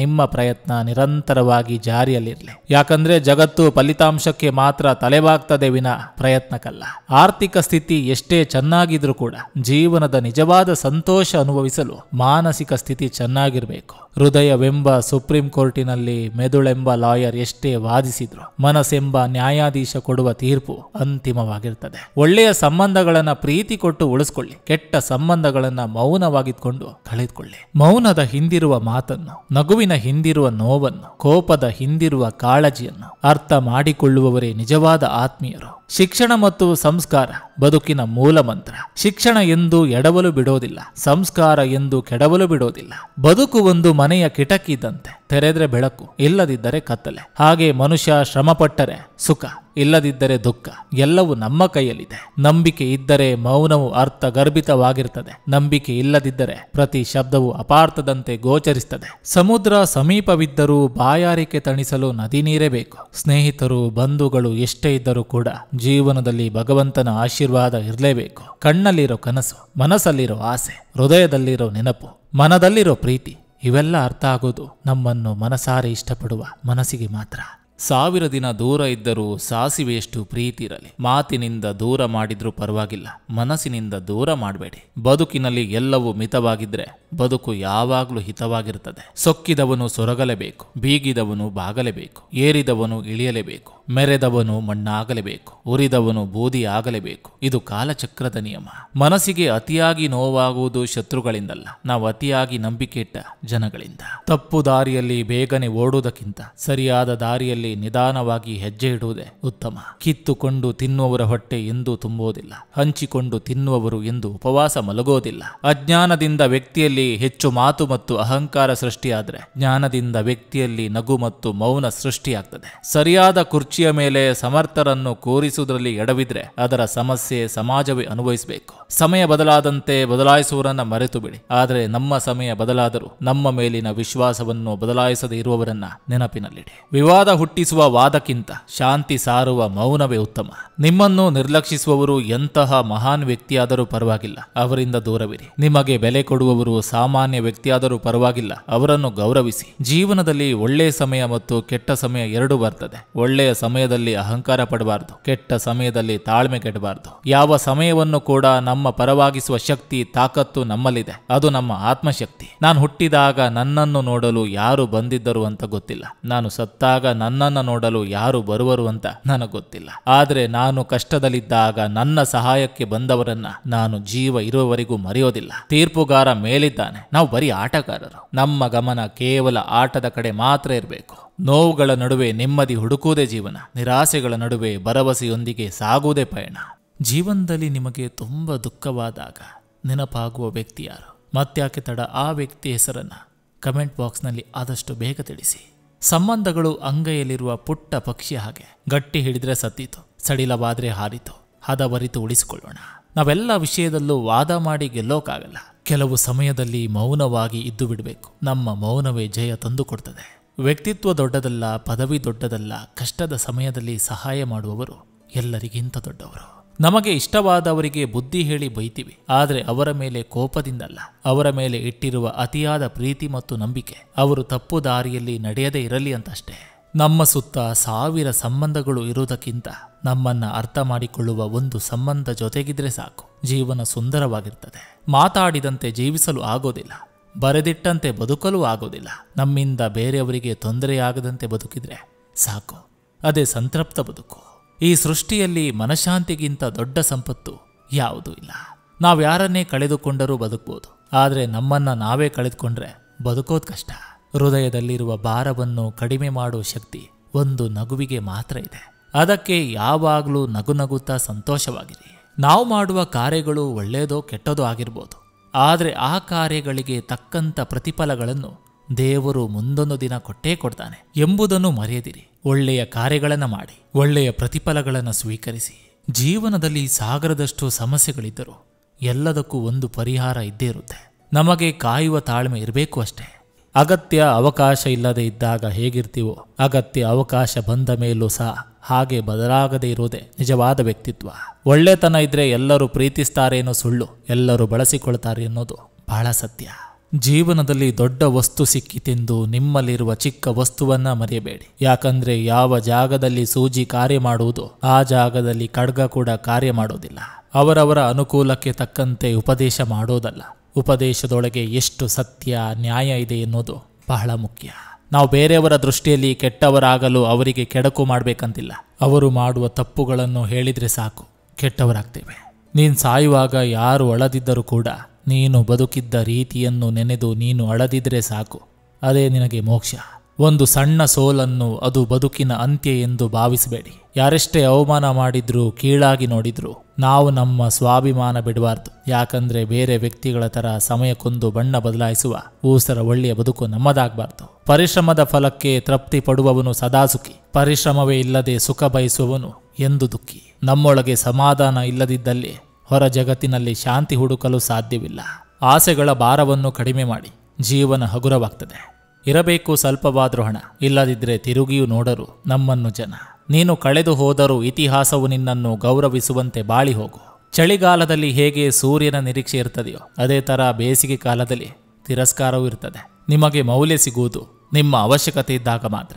B: ನಿಮ್ಮ ಪ್ರಯತ್ನ ನಿರಂತರವಾಗಿ ಜಾರಿಯಲ್ಲಿರಲಿ, ಯಾಕಂದ್ರೆ ಜಗತ್ತು ಫಲಿತಾಂಶಕ್ಕೆ ಮಾತ್ರ ತಲೆಬಾಗ್ತದೆ ವಿನ ಪ್ರಯತ್ನಕ್ಕಲ್ಲ. ಆರ್ಥಿಕ ಸ್ಥಿತಿ ಎಷ್ಟೇ ಚೆನ್ನಾಗಿದ್ರೂ ಕೂಡ ಜೀವನದ ನಿಜವಾದ ಸಂತೋಷ ಅನುಭವಿಸಲು ಮಾನಸಿಕ ಸ್ಥಿತಿ ಚೆನ್ನಾಗಿರಬೇಕು. ಹೃದಯವೆಂಬ ಸುಪ್ರೀಂ ಕೋರ್ಟಿನಲ್ಲಿ ಮೆದುಳೆಂಬ ಲಾಯರ್ ಎಷ್ಟೇ ವಾದಿಸಿದ್ರು, ಮನಸ್ಸೆಂಬ ನ್ಯಾಯಾಧೀಶ ಕೊಡುವ ತೀರ್ಪು ಅಂತಿಮವಾಗಿರ್ತದೆ. ಒಳ್ಳೆಯ ಸಂಬಂಧಗಳನ್ನ ಪ್ರೀತಿ ಕೊಟ್ಟು ಉಳಿಸ್ಕೊಳ್ಳಿ, ಕೆಟ್ಟ ಸಂಬಂಧಗಳನ್ನ ಮೌನವಾಗಿದ್ಕೊಂಡು ಕಳೆದುಕೊಳ್ಳಿ. ಮೌನದ ಹಿಂದಿರುವ ಮಾತನ್ನು, ನಗುವಿನ ಹಿಂದಿರುವ ನೋವನ್ನು, ಕೋಪದ ಹಿಂದಿರುವ ಕಾಳಜಿಯನ್ನು ಅರ್ಥ ಮಾಡಿಕೊಳ್ಳುವವರೇ ನಿಜವಾದ ಆತ್ಮೀಯರು. ಶಿಕ್ಷಣ ಮತ್ತು ಸಂಸ್ಕಾರ ಬದುಕಿನ ಮೂಲ ಮಂತ್ರ. ಶಿಕ್ಷಣ ಎಂದು ಎಡವಲು ಬಿಡೋದಿಲ್ಲ, ಸಂಸ್ಕಾರ ಎಂದು ಕೆಡವಲು ಬಿಡೋದಿಲ್ಲ. ಬದುಕು ಒಂದು ಮನೆಯ ಕಿಟಕಿ ಇದ್ದಂತೆ, ತೆರೆದ್ರೆ ಬೆಳಕು, ಇಲ್ಲದಿದ್ದರೆ ಕತ್ತಲೆ. ಹಾಗೆ ಮನುಷ್ಯ ಶ್ರಮಪಟ್ಟರೆ ಸುಖ, ಇಲ್ಲದಿದ್ದರೆ ದುಃಖ. ಎಲ್ಲವೂ ನಮ್ಮ ಕೈಯಲ್ಲಿದೆ. ನಂಬಿಕೆ ಇದ್ದರೆ ಮೌನವು ಅರ್ಥಗರ್ಭಿತವಾಗಿರ್ತದೆ, ನಂಬಿಕೆ ಇಲ್ಲದಿದ್ದರೆ ಪ್ರತಿ ಶಬ್ದವು ಅಪಾರ್ಥದಂತೆ ಗೋಚರಿಸುತ್ತದೆ. ಸಮುದ್ರ ಸಮೀಪವಿದ್ದರೂ ಬಾಯಾರಿಕೆ ತಣಿಸಲು ನದಿ ನೀರೇ ಬೇಕು. ಸ್ನೇಹಿತರು ಬಂಧುಗಳು ಎಷ್ಟೇ ಇದ್ದರೂ ಕೂಡ ಜೀವನದಲ್ಲಿ ಭಗವಂತನ ಆಶೀರ್ವಾದ ಇರಲೇಬೇಕು. ಕಣ್ಣಲ್ಲಿರೋ ಕನಸು, ಮನಸ್ಸಲ್ಲಿರೋ ಆಸೆ, ಹೃದಯದಲ್ಲಿರೋ ನೆನಪು, ಮನದಲ್ಲಿರೋ ಪ್ರೀತಿ, ಇವೆಲ್ಲ ಅರ್ಥ ಆಗೋದು ನಮ್ಮನ್ನು ಮನಸಾರೆ ಇಷ್ಟಪಡುವ ಮನಸ್ಸಿಗೆ ಮಾತ್ರ. 1000 ದಿನ ದೂರ ಇದ್ದರೂ ಸಾಸಿವೆಯಷ್ಟು ಪ್ರೀತಿ ಇರಲಿ. ಮಾತಿನಿಂದ ದೂರ ಮಾಡಿದ್ರೂ ಪರವಾಗಿಲ್ಲ, ಮನಸ್ಸಿನಿಂದ ದೂರ ಮಾಡಬೇಡಿ. ಬದುಕಿನಲ್ಲಿ ಎಲ್ಲವೂ ಮಿತವಾಗಿದ್ರೆ ಬದುಕು ಯಾವಾಗಲೂ ಹಿತವಾಗಿರುತ್ತದೆ. ಸೊಕ್ಕಿದವನು ಸೊರಗಲೇಬೇಕು, ಬೀಗಿದವನು ಬಾಗಲೇಬೇಕು, ಏರಿದವನು ಇಳಿಯಲೇಬೇಕು, ಮೆರೆದವನು ಮಣ್ಣಾಗಲೇಬೇಕು, ಉರಿದವನು ಬೂದಿ ಆಗಲೇಬೇಕು. ಇದು ಕಾಲಚಕ್ರದ ನಿಯಮ. ಮನಸ್ಸಿಗೆ ಅತಿಯಾಗಿ ನೋವಾಗುವುದು ಶತ್ರುಗಳಿಂದಲ್ಲ, ನಾವು ಅತಿಯಾಗಿ ನಂಬಿಕೆ ಇಟ್ಟ ಜನಗಳಿಂದ. ತಪ್ಪು ದಾರಿಯಲ್ಲಿ ಬೇಗನೆ ಓಡುವುದಕ್ಕಿಂತ ಸರಿಯಾದ ದಾರಿಯಲ್ಲಿ ನಿಧಾನವಾಗಿ ಹೆಜ್ಜೆ ಇಡುವುದೇ ಉತ್ತಮ. ಕಿತ್ತುಕೊಂಡು ತಿನ್ನುವವರ ಹೊಟ್ಟೆ ಎಂದೂ ತುಂಬುವುದಿಲ್ಲ, ಹಂಚಿಕೊಂಡು ತಿನ್ನುವವರು ಎಂದು ಉಪವಾಸ ಮಲಗೋದಿಲ್ಲ. ಅಜ್ಞಾನದಿಂದ ವ್ಯಕ್ತಿಯಲ್ಲಿ ಹೆಚ್ಚು ಮಾತು ಮತ್ತು ಅಹಂಕಾರ ಸೃಷ್ಟಿಯಾದರೆ ಜ್ಞಾನದಿಂದ ವ್ಯಕ್ತಿಯಲ್ಲಿ ನಗು ಮತ್ತು ಮೌನ ಸೃಷ್ಟಿಯಾಗ್ತದೆ. ಸರಿಯಾದ ಕುರ್ಚಿಯ ಮೇಲೆ ಸಮರ್ಥರನ್ನು ಕೂರಿಸುವುದರಲ್ಲಿ ಎಡವಿದ್ರೆ ಅದರ ಸಮಸ್ಯೆ ಸಮಾಜವೇ ಅನುಭವಿಸಬೇಕು. ಸಮಯ ಬದಲಾದಂತೆ ಬದಲಾಯಿಸುವವರನ್ನ ಮರೆತು ಬಿಡಿ, ಆದರೆ ನಮ್ಮ ಸಮಯ ಬದಲಾದರೂ ನಮ್ಮ ಮೇಲಿನ ವಿಶ್ವಾಸವನ್ನು ಬದಲಾಯಿಸದೇ ಇರುವವರನ್ನ ನೆನಪಿನಲ್ಲಿಡಿ. ವಿವಾದ ಹುಟ್ಟಿಸುವ ವಾದಕ್ಕಿಂತ ಶಾಂತಿ ಸಾರುವ ಮೌನವೇ ಉತ್ತಮ. ನಿಮ್ಮನ್ನು ನಿರ್ಲಕ್ಷಿಸುವವರು ಎಂತಹ ಮಹಾನ್ ವ್ಯಕ್ತಿಯಾದರೂ ಪರವಾಗಿಲ್ಲ, ಅವರಿಂದ ದೂರವಿರಿ. ನಿಮಗೆ ಬೆಲೆ ಕೊಡುವವರು ಸಾಮಾನ್ಯ ವ್ಯಕ್ತಿಯಾದರೂ ಪರವಾಗಿಲ್ಲ, ಅವರನ್ನು ಗೌರವಿಸಿ. ಜೀವನದಲ್ಲಿ ಒಳ್ಳೆಯ ಸಮಯ ಮತ್ತು ಕೆಟ್ಟ ಸಮಯ ಎರಡೂ ಬರ್ತದೆ. ಒಳ್ಳೆಯ ಸಮಯದಲ್ಲಿ ಅಹಂಕಾರ ಪಡಬಾರದು, ಕೆಟ್ಟ ಸಮಯದಲ್ಲಿ ತಾಳ್ಮೆ ಕೆಡಬಾರದು. ಯಾವ ಸಮಯವನ್ನು ಕೂಡ ನಮ್ಮ ಪರವಾಗಿಸುವ ಶಕ್ತಿ, ತಾಕತ್ತು ನಮ್ಮಲ್ಲಿದೆ. ಅದು ನಮ್ಮ ಆತ್ಮಶಕ್ತಿ. ನಾನು ಹುಟ್ಟಿದಾಗ ನನ್ನನ್ನು ನೋಡಲು ಯಾರು ಬಂದಿದ್ದರು ಅಂತ ಗೊತ್ತಿಲ್ಲ, ನಾನು ಸತ್ತಾಗ ನನ್ನನ್ನು ನೋಡಲು ಯಾರು ಬರುವರು ಅಂತ ನನಗೆ ಗೊತ್ತಿಲ್ಲ. ಆದರೆ ನಾನು ಕಷ್ಟದಲ್ಲಿದ್ದಾಗ ನನ್ನ ಸಹಾಯಕ್ಕೆ ಬಂದವರನ್ನ ನಾನು ಜೀವ ಇರುವವರೆಗೂ ಮರೆಯೋದಿಲ್ಲ. ತೀರ್ಪುಗಾರ ಮೇಲಿದ್ದಾನೆ, ನಾವು ಬರೀ ಆಟಗಾರರು. ನಮ್ಮ ಗಮನ ಕೇವಲ ಆಟದ ಕಡೆ ಮಾತ್ರ ಇರಬೇಕು. ನೋವುಗಳ ನಡುವೆ ನೆಮ್ಮದಿ ಹುಡುಕುವುದೇ ಜೀವನ, ನಿರಾಸೆಗಳ ನಡುವೆ ಭರವಸೆಯೊಂದಿಗೆ ಸಾಗುವುದೇ ಪಯಣ. ಜೀವನದಲ್ಲಿ ನಿಮಗೆ ತುಂಬ ದುಃಖವಾದಾಗ ನೆನಪಾಗುವ ವ್ಯಕ್ತಿ ಯಾರು? ಮತ್ತ್ಯಾಕೆ ತಡ, ಆ ವ್ಯಕ್ತಿ ಹೆಸರನ್ನ ಕಮೆಂಟ್ ಬಾಕ್ಸ್ನಲ್ಲಿ ಆದಷ್ಟು ಬೇಗ ತಿಳಿಸಿ. ಸಂಬಂಧಗಳು ಅಂಗೈಯಲ್ಲಿರುವ ಪುಟ್ಟ ಪಕ್ಷಿ ಹಾಗೆ, ಗಟ್ಟಿ ಹಿಡಿದ್ರೆ ಸತ್ತಿತು, ಸಡಿಲವಾದ್ರೆ ಹಾರಿತು. ಹದವರಿತು ಉಳಿಸಿಕೊಳ್ಳೋಣ. ನಾವೆಲ್ಲ ವಿಷಯದಲ್ಲೂ ವಾದ ಮಾಡಿ ಗೆಲ್ಲೋಕ್ಕಾಗಲ್ಲ. ಕೆಲವು ಸಮಯದಲ್ಲಿ ಮೌನವಾಗಿ ಇದ್ದು ಬಿಡಬೇಕು. ನಮ್ಮ ಮೌನವೇ ಜಯ ತಂದುಕೊಡ್ತದೆ. ವ್ಯಕ್ತಿತ್ವ ದೊಡ್ಡದಲ್ಲ, ಪದವಿ ದೊಡ್ಡದಲ್ಲ. ಕಷ್ಟದ ಸಮಯದಲ್ಲಿ ಸಹಾಯ ಮಾಡುವವರು ಎಲ್ಲರಿಗಿಂತ ದೊಡ್ಡವರು. ನಮಗೆ ಇಷ್ಟವಾದವರಿಗೆ ಬುದ್ಧಿ ಹೇಳಿ ಬೈತೀವಿ, ಆದರೆ ಅವರ ಮೇಲೆ ಕೋಪದಿಂದಲ್ಲ, ಅವರ ಮೇಲೆ ಇಟ್ಟಿರುವ ಅತಿಯಾದ ಪ್ರೀತಿ ಮತ್ತು ನಂಬಿಕೆ ಅವರು ತಪ್ಪು ದಾರಿಯಲ್ಲಿ ನಡೆಯದೇ ಇರಲಿ ಅಂತಷ್ಟೇ. ನಮ್ಮ ಸುತ್ತ 1000 ಸಂಬಂಧಗಳು ಇರುವುದಕ್ಕಿಂತ ನಮ್ಮನ್ನ ಅರ್ಥ ಮಾಡಿಕೊಳ್ಳುವ ಒಂದು ಸಂಬಂಧ ಜೊತೆಗಿದ್ರೆ ಸಾಕು. ಜೀವನ ಸುಂದರವಾಗಿರ್ತದೆ. ಮಾತಾಡಿದಂತೆ ಜೀವಿಸಲು ಆಗೋದಿಲ್ಲ, ಬರೆದಿಟ್ಟಂತೆ ಬದುಕಲು ಆಗೋದಿಲ್ಲ. ನಮ್ಮಿಂದ ಬೇರೆಯವರಿಗೆ ತೊಂದರೆಯಾಗದಂತೆ ಬದುಕಿದ್ರೆ ಸಾಕು, ಅದೇ ಸಂತೃಪ್ತ ಬದುಕು. ಈ ಸೃಷ್ಟಿಯಲ್ಲಿ ಮನಃಶಾಂತಿಗಿಂತ ದೊಡ್ಡ ಸಂಪತ್ತು ಯಾವುದೂ ಇಲ್ಲ. ನಾವ್ಯಾರನ್ನೇ ಕಳೆದುಕೊಂಡರೂ ಬದುಕ್ಬೋದು, ಆದರೆ ನಮ್ಮನ್ನ ನಾವೇ ಕಳೆದುಕೊಂಡ್ರೆ ಬದುಕೋದು ಕಷ್ಟ. ಹೃದಯದಲ್ಲಿರುವ ಭಾರವನ್ನು ಕಡಿಮೆ ಮಾಡುವ ಶಕ್ತಿ ಒಂದು ನಗುವಿಗೆ ಮಾತ್ರ ಇದೆ. ಅದಕ್ಕೆ ಯಾವಾಗಲೂ ನಗುನಗುತ್ತಾ ಸಂತೋಷವಾಗಿರಿ. ನಾವು ಮಾಡುವ ಕಾರ್ಯಗಳು ಒಳ್ಳೆಯದೋ ಕೆಟ್ಟದೋ ಆಗಿರ್ಬೋದು, ಆದರೆ ಆ ಕಾರ್ಯಗಳಿಗೆ ತಕ್ಕಂಥ ಪ್ರತಿಫಲಗಳನ್ನು ದೇವರು ಮುಂದೊಂದು ದಿನ ಕೊಟ್ಟೇ ಕೊಡ್ತಾನೆ ಎಂಬುದನ್ನು ಮರೆಯದಿರಿ. ಒಳ್ಳೆಯ ಕಾರ್ಯಗಳನ್ನು ಮಾಡಿ, ಒಳ್ಳೆಯ ಪ್ರತಿಫಲಗಳನ್ನು ಸ್ವೀಕರಿಸಿ. ಜೀವನದಲ್ಲಿ ಸಾಗರದಷ್ಟು ಸಮಸ್ಯೆಗಳಿದ್ದರೂ ಎಲ್ಲದಕ್ಕೂ ಒಂದು ಪರಿಹಾರ ಇದ್ದೇ ಇರುತ್ತೆ. ನಮಗೆ ಕಾಯುವ ತಾಳ್ಮೆ ಇರಬೇಕು ಅಷ್ಟೇ. ಅಗತ್ಯ ಅವಕಾಶ ಇಲ್ಲದೆ ಇದ್ದಾಗ ಹೇಗಿರ್ತೀವೋ, ಅಗತ್ಯ ಅವಕಾಶ ಬಂದ ಮೇಲೂ ಸಹ ಹಾಗೆ ಬದಲಾಗದೇ ಇರುವುದೇ ನಿಜವಾದ ವ್ಯಕ್ತಿತ್ವ. ಒಳ್ಳೆತನ ಇದ್ರೆ ಎಲ್ಲರೂ ಪ್ರೀತಿಸ್ತಾರೆ ಅನ್ನೋ ಸುಳ್ಳು, ಎಲ್ಲರೂ ಬಳಸಿಕೊಳ್ತಾರೆ ಅನ್ನೋದು ಬಹಳ ಸತ್ಯ. ಜೀವನದಲ್ಲಿ ದೊಡ್ಡ ವಸ್ತು ಸಿಕ್ಕಿತೆಂದು ನಿಮ್ಮಲ್ಲಿರುವ ಚಿಕ್ಕ ವಸ್ತುವನ್ನ ಮರೆಯಬೇಡಿ. ಯಾಕಂದ್ರೆ ಯಾವ ಜಾಗದಲ್ಲಿ ಸೂಜಿ ಕಾರ್ಯ ಮಾಡುವುದು ಆ ಜಾಗದಲ್ಲಿ ಖಡ್ಗ ಕೂಡ ಕಾರ್ಯ ಮಾಡೋದಿಲ್ಲ. ಅವರವರ ಅನುಕೂಲಕ್ಕೆ ತಕ್ಕಂತೆ ಉಪದೇಶ ಮಾಡೋದಲ್ಲ, ಉಪದೇಶದೊಳಗೆ ಎಷ್ಟು ಸತ್ಯ ನ್ಯಾಯ ಇದೆ ಎನ್ನುವುದು ಬಹಳ ಮುಖ್ಯ. ನಾವು ಬೇರೆಯವರ ದೃಷ್ಟಿಯಲ್ಲಿ ಕೆಟ್ಟವರಾಗಲು ಅವರಿಗೆ ಕೆಡಕು ಮಾಡಬೇಕಂತಿಲ್ಲ. ಅವರು ಮಾಡುವ ತಪ್ಪುಗಳನ್ನು ಹೇಳಿದ್ರೆ ಸಾಕು, ಕೆಟ್ಟವರಾಗ್ತೇವೆ. ನೀನು ಸಾಯುವಾಗ ಯಾರು ಅಳದಿದ್ದರೂ ಕೂಡ ನೀನು ಬದುಕಿದ್ದ ರೀತಿಯನ್ನು ನೆನೆದು ನೀನು ಅಳದಿದ್ರೆ ಸಾಕು, ಅದೇ ನಿನಗೆ ಮೋಕ್ಷ. ಒಂದು ಸಣ್ಣ ಸೋಲನ್ನು ಅದು ಬದುಕಿನ ಅಂತ್ಯ ಎಂದು ಭಾವಿಸಬೇಡಿ. ಯಾರೆಷ್ಟೇ ಅವಮಾನ ಮಾಡಿದ್ರು, ಕೀಳಾಗಿ ನೋಡಿದ್ರು, ನಾವು ನಮ್ಮ ಸ್ವಾಭಿಮಾನ ಬಿಡಬಾರ್ದು. ಯಾಕಂದ್ರೆ ಬೇರೆ ವ್ಯಕ್ತಿಗಳ ತರ ಸಮಯಕ್ಕೊಂದು ಬಣ್ಣ ಬದಲಾಯಿಸುವ ಊಸರ ಒಳ್ಳೆಯ ಬದುಕು ನಮ್ಮದಾಗಬಾರ್ದು. ಪರಿಶ್ರಮದ ಫಲಕ್ಕೆ ತೃಪ್ತಿ ಪಡುವವನು ಸದಾ ಸುಖಿ, ಪರಿಶ್ರಮವೇ ಇಲ್ಲದೆ ಸುಖ ಬಯಸುವವನು ಎಂದು ದುಃಖಿ. ನಮ್ಮೊಳಗೆ ಸಮಾಧಾನ ಇಲ್ಲದಿದ್ದಲ್ಲಿ ಹೊರ ಜಗತ್ತಿನಲ್ಲಿ ಶಾಂತಿ ಹುಡುಕಲು ಸಾಧ್ಯವಿಲ್ಲ. ಆಸೆಗಳ ಭಾರವನ್ನು ಕಡಿಮೆ ಮಾಡಿ, ಜೀವನ ಹಗುರವಾಗ್ತದೆ. ಇರಬೇಕು ಸ್ವಲ್ಪವಾದ್ರೂ ಹಣ, ಇಲ್ಲದಿದ್ರೆ ತಿರುಗಿಯೂ ನೋಡರು ನಮ್ಮನ್ನು ಜನ. ನೀನು ಕಳೆದು ಹೋದರೂ ಇತಿಹಾಸವು ನಿನ್ನನ್ನು ಗೌರವಿಸುವಂತೆ ಬಾಳಿ ಹೋಗು. ಚಳಿಗಾಲದಲ್ಲಿ ಹೇಗೆ ಸೂರ್ಯನ ನಿರೀಕ್ಷೆ ಇರ್ತದೆಯೋ ಅದೇ ತರ ಬೇಸಿಗೆ ಕಾಲದಲ್ಲಿ ತಿರಸ್ಕಾರವೂ ಇರ್ತದೆ. ನಿಮಗೆ ಮೌಲ್ಯ ಸಿಗುವುದು ನಿಮ್ಮ ಅವಶ್ಯಕತೆ ಇದ್ದಾಗ ಮಾತ್ರ.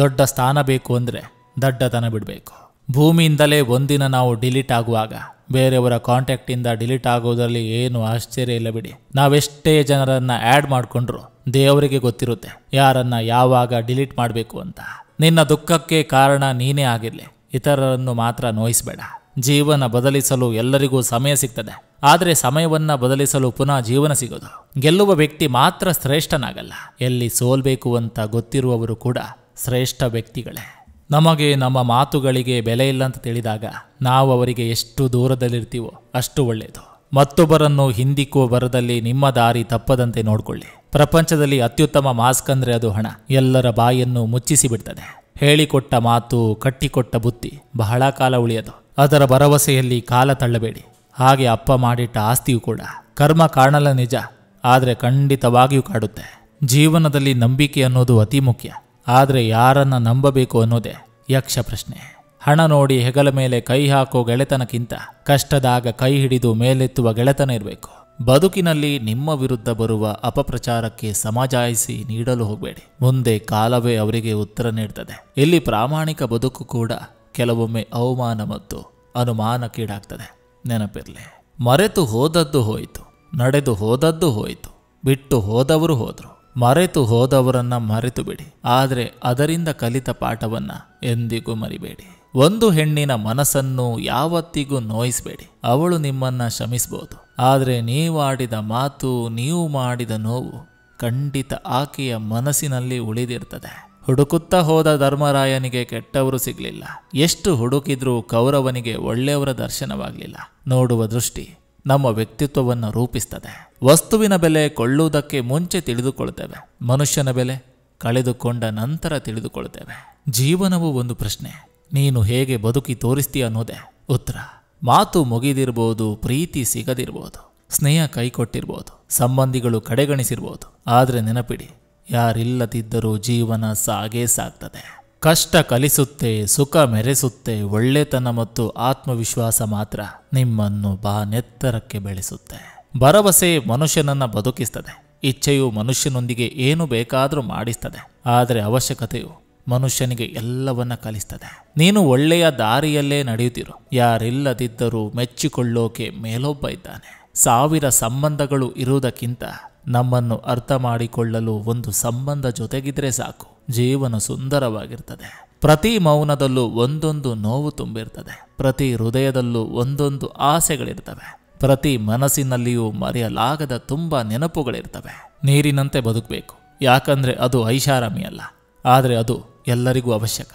B: ದೊಡ್ಡ ಸ್ಥಾನ ಬೇಕು ಅಂದ್ರೆ ದಡ್ಡತನ ಬಿಡಬೇಕು. ಭೂಮಿಯಿಂದಲೇ ಒಂದಿನ ನಾವು ಡಿಲೀಟ್ ಆಗುವಾಗ ಬೇರೆಯವರ ಕಾಂಟ್ಯಾಕ್ಟಿಂದ ಡಿಲೀಟ್ ಆಗೋದ್ರಲ್ಲಿ ಏನು ಆಶ್ಚರ್ಯ ಇಲ್ಲ ಬಿಡಿ. ನಾವೆಷ್ಟೇ ಜನರನ್ನ ಆ್ಯಡ್ ಮಾಡಿಕೊಂಡ್ರು ದೇವರಿಗೆ ಗೊತ್ತಿರುತ್ತೆ ಯಾರನ್ನ ಯಾವಾಗ ಡಿಲೀಟ್ ಮಾಡಬೇಕು ಅಂತ. ನಿನ್ನ ದುಃಖಕ್ಕೆ ಕಾರಣ ನೀನೇ ಆಗಿರಲಿ, ಇತರರನ್ನು ಮಾತ್ರ ನೋಯಿಸಬೇಡ. ಜೀವನ ಬದಲಿಸಲು ಎಲ್ಲರಿಗೂ ಸಮಯ ಸಿಗ್ತದೆ, ಆದರೆ ಸಮಯವನ್ನ ಬದಲಿಸಲು ಪುನಃ ಜೀವನ ಸಿಗೋದು. ಗೆಲ್ಲುವ ವ್ಯಕ್ತಿ ಮಾತ್ರ ಶ್ರೇಷ್ಠನಾಗಲ್ಲ, ಎಲ್ಲಿ ಸೋಲ್ಬೇಕು ಅಂತ ಗೊತ್ತಿರುವವರು ಕೂಡ ಶ್ರೇಷ್ಠ ವ್ಯಕ್ತಿಗಳೇ. ನಮಗೆ ನಮ್ಮ ಮಾತುಗಳಿಗೆ ಬೆಲೆ ಇಲ್ಲ ಅಂತ ತಿಳಿದಾಗ ನಾವು ಅವರಿಗೆ ಎಷ್ಟು ದೂರದಲ್ಲಿರ್ತೀವೋ ಅಷ್ಟು ಒಳ್ಳೆಯದು. ಮತ್ತೊಬ್ಬರನ್ನು ಹಿಂದಿಕ್ಕುವ ಬರದಲ್ಲಿ ನಿಮ್ಮ ದಾರಿ ತಪ್ಪದಂತೆ ನೋಡ್ಕೊಳ್ಳಿ. ಪ್ರಪಂಚದಲ್ಲಿ ಅತ್ಯುತ್ತಮ ಮಾಸ್ಕ್ ಅಂದ್ರೆ ಅದು ಹಣ. ಎಲ್ಲರ ಬಾಯನ್ನು ಮುಚ್ಚಿಸಿ ಬಿಡ್ತದೆ. ಹೇಳಿಕೊಟ್ಟ ಮಾತು, ಕಟ್ಟಿಕೊಟ್ಟ ಬುತ್ತಿ ಬಹಳ ಕಾಲ ಉಳಿಯದು. ಅದರ ಭರವಸೆಯಲ್ಲಿ ಕಾಲ ತಳ್ಳಬೇಡಿ. ಹಾಗೆ ಅಪ್ಪ ಮಾಡಿಟ್ಟ ಆಸ್ತಿಯೂ ಕೂಡ ಕರ್ಮ ಕಾಣಲ್ಲ ನಿಜ, ಆದರೆ ಖಂಡಿತವಾಗಿಯೂ ಕಾಡುತ್ತೆ. ಜೀವನದಲ್ಲಿ ನಂಬಿಕೆ ಅನ್ನೋದು ಅತಿ ಮುಖ್ಯ, ಆದರೆ ಯಾರನ್ನ ನಂಬಬೇಕು ಅನ್ನೋದೇ ಯಕ್ಷ ಪ್ರಶ್ನೆ. ಹಣ ನೋಡಿ ಹೆಗಲ ಮೇಲೆ ಕೈ ಹಾಕೋ ಗೆಳೆತನಕ್ಕಿಂತ ಕಷ್ಟದಾಗ ಕೈ ಹಿಡಿದು ಮೇಲೆತ್ತುವ ಗೆಳೆತನ ಇರಬೇಕು. ಬದುಕಿನಲ್ಲಿ ನಿಮ್ಮ ವಿರುದ್ಧ ಬರುವ ಅಪಪ್ರಚಾರಕ್ಕೆ ಸಮಜಾಯಿಸಿ ನೀಡಲು ಹೋಗಬೇಡಿ. ಮುಂದೆ ಕಾಲವೇ ಅವರಿಗೆ ಉತ್ತರ ನೀಡ್ತದೆ. ಇಲ್ಲಿ ಪ್ರಾಮಾಣಿಕ ಬದುಕು ಕೂಡ ಕೆಲವೊಮ್ಮೆ ಅವಮಾನ ಮತ್ತು ಅನುಮಾನಕ್ಕೀಡಾಗ್ತದೆ. ನೆನಪಿರಲಿ, ಮರೆತು ಹೋದದ್ದು ಹೋಯಿತು, ನಡೆದು ಹೋದದ್ದು ಹೋಯಿತು, ಬಿಟ್ಟು ಹೋದವರು ಹೋದ್ರು. ಮರೆತು ಹೋದವರನ್ನ ಮರೆತು ಬಿಡಿ, ಆದರೆ ಅದರಿಂದ ಕಲಿತ ಪಾಠವನ್ನ ಎಂದಿಗೂ ಮರಿಬೇಡಿ. ಒಂದು ಹೆಣ್ಣಿನ ಮನಸ್ಸನ್ನು ಯಾವತ್ತಿಗೂ ನೋಯಿಸಬೇಡಿ. ಅವಳು ನಿಮ್ಮನ್ನ ಕ್ಷಮಿಸಬಹುದು, ಆದರೆ ನೀವಾಡಿದ ಮಾತು, ನೀವು ಮಾಡಿದ ನೋವು ಖಂಡಿತ ಆಕೆಯ ಮನಸ್ಸಿನಲ್ಲಿ ಉಳಿದಿರ್ತದೆ. ಹುಡುಕುತ್ತಾ ಹೋದ ಧರ್ಮರಾಯನಿಗೆ ಕೆಟ್ಟವರು ಸಿಗಲಿಲ್ಲ. ಎಷ್ಟು ಹುಡುಕಿದ್ರೂ ಕೌರವನಿಗೆ ಒಳ್ಳೆಯವರ ದರ್ಶನವಾಗಲಿಲ್ಲ. ನೋಡುವ ದೃಷ್ಟಿ ನಮ್ಮ ವ್ಯಕ್ತಿತ್ವವನ್ನು ರೂಪಿಸ್ತದೆ. ವಸ್ತುವಿನ ಬೆಲೆ ಕೊಳ್ಳುವುದಕ್ಕೆ ಮುಂಚೆ ತಿಳಿದುಕೊಳ್ತೇವೆ, ಮನುಷ್ಯನ ಬೆಲೆ ಕಳೆದುಕೊಂಡ ನಂತರ ತಿಳಿದುಕೊಳ್ತೇವೆ. ಜೀವನವು ಒಂದು ಪ್ರಶ್ನೆ, ನೀನು ಹೇಗೆ ಬದುಕಿ ತೋರಿಸ್ತೀಯ ಅನ್ನೋದೇ ಉತ್ತರ. ಮಾತು ಮುಗಿದಿರ್ಬೋದು, ಪ್ರೀತಿ ಸಿಗದಿರ್ಬೋದು, ಸ್ನೇಹ ಕೈಕೊಟ್ಟಿರ್ಬೋದು, ಸಂಬಂಧಿಗಳು ಕಡೆಗಣಿಸಿರ್ಬೋದು, ಆದರೆ ನೆನಪಿಡಿ, ಯಾರಿಲ್ಲದಿದ್ದರೂ ಜೀವನ ಸಾಗೇ ಸಾಗ್ತದೆ. ಕಷ್ಟ ಕಲಿಸುತ್ತೆ, ಸುಖ ಮೆರೆಸುತ್ತೆ, ಒಳ್ಳೆತನ ಮತ್ತು ಆತ್ಮವಿಶ್ವಾಸ ಮಾತ್ರ ನಿಮ್ಮನ್ನು ನೆತ್ತರಕ್ಕೆ ಬೆಳೆಸುತ್ತೆ. ಭರವಸೆ ಮನುಷ್ಯನನ್ನ ಬದುಕಿಸ್ತದೆ. ಇಚ್ಛೆಯು ಮನುಷ್ಯನೊಂದಿಗೆ ಏನು ಬೇಕಾದರೂ ಮಾಡಿಸ್ತದೆ, ಆದರೆ ಅವಶ್ಯಕತೆಯು ಮನುಷ್ಯನಿಗೆ ಎಲ್ಲವನ್ನ ಕಲಿಸ್ತದೆ. ನೀನು ಒಳ್ಳೆಯ ದಾರಿಯಲ್ಲೇ ನಡೆಯುತ್ತಿರು. ಯಾರಿಲ್ಲದಿದ್ದರೂ ಮೆಚ್ಚಿಕೊಳ್ಳೋಕೆ ಮೇಲೊಬ್ಬ ಇದ್ದಾನೆ. 1000 ಸಂಬಂಧಗಳು ಇರುವುದಕ್ಕಿಂತ ನಮ್ಮನ್ನು ಅರ್ಥ ಮಾಡಿಕೊಳ್ಳಲು ಒಂದು ಸಂಬಂಧ ಜೊತೆಗಿದ್ರೆ ಸಾಕು. ಜೀವನ ಸುಂದರವಾಗಿರ್ತದೆ. ಪ್ರತಿ ಮೌನದಲ್ಲೂ ಒಂದೊಂದು ನೋವು ತುಂಬಿರ್ತದೆ. ಪ್ರತಿ ಹೃದಯದಲ್ಲೂ ಒಂದೊಂದು ಆಸೆಗಳಿರ್ತವೆ. ಪ್ರತಿ ಮನಸ್ಸಿನಲ್ಲಿಯೂ ಮರೆಯಲಾಗದ ತುಂಬಾ ನೆನಪುಗಳಿರ್ತವೆ. ನೀರಿನಂತೆ ಬದುಕಬೇಕು, ಯಾಕಂದ್ರೆ ಅದು ಐಷಾರಾಮಿ ಅಲ್ಲ, ಆದರೆ ಅದು ಎಲ್ಲರಿಗೂ ಅವಶ್ಯಕ.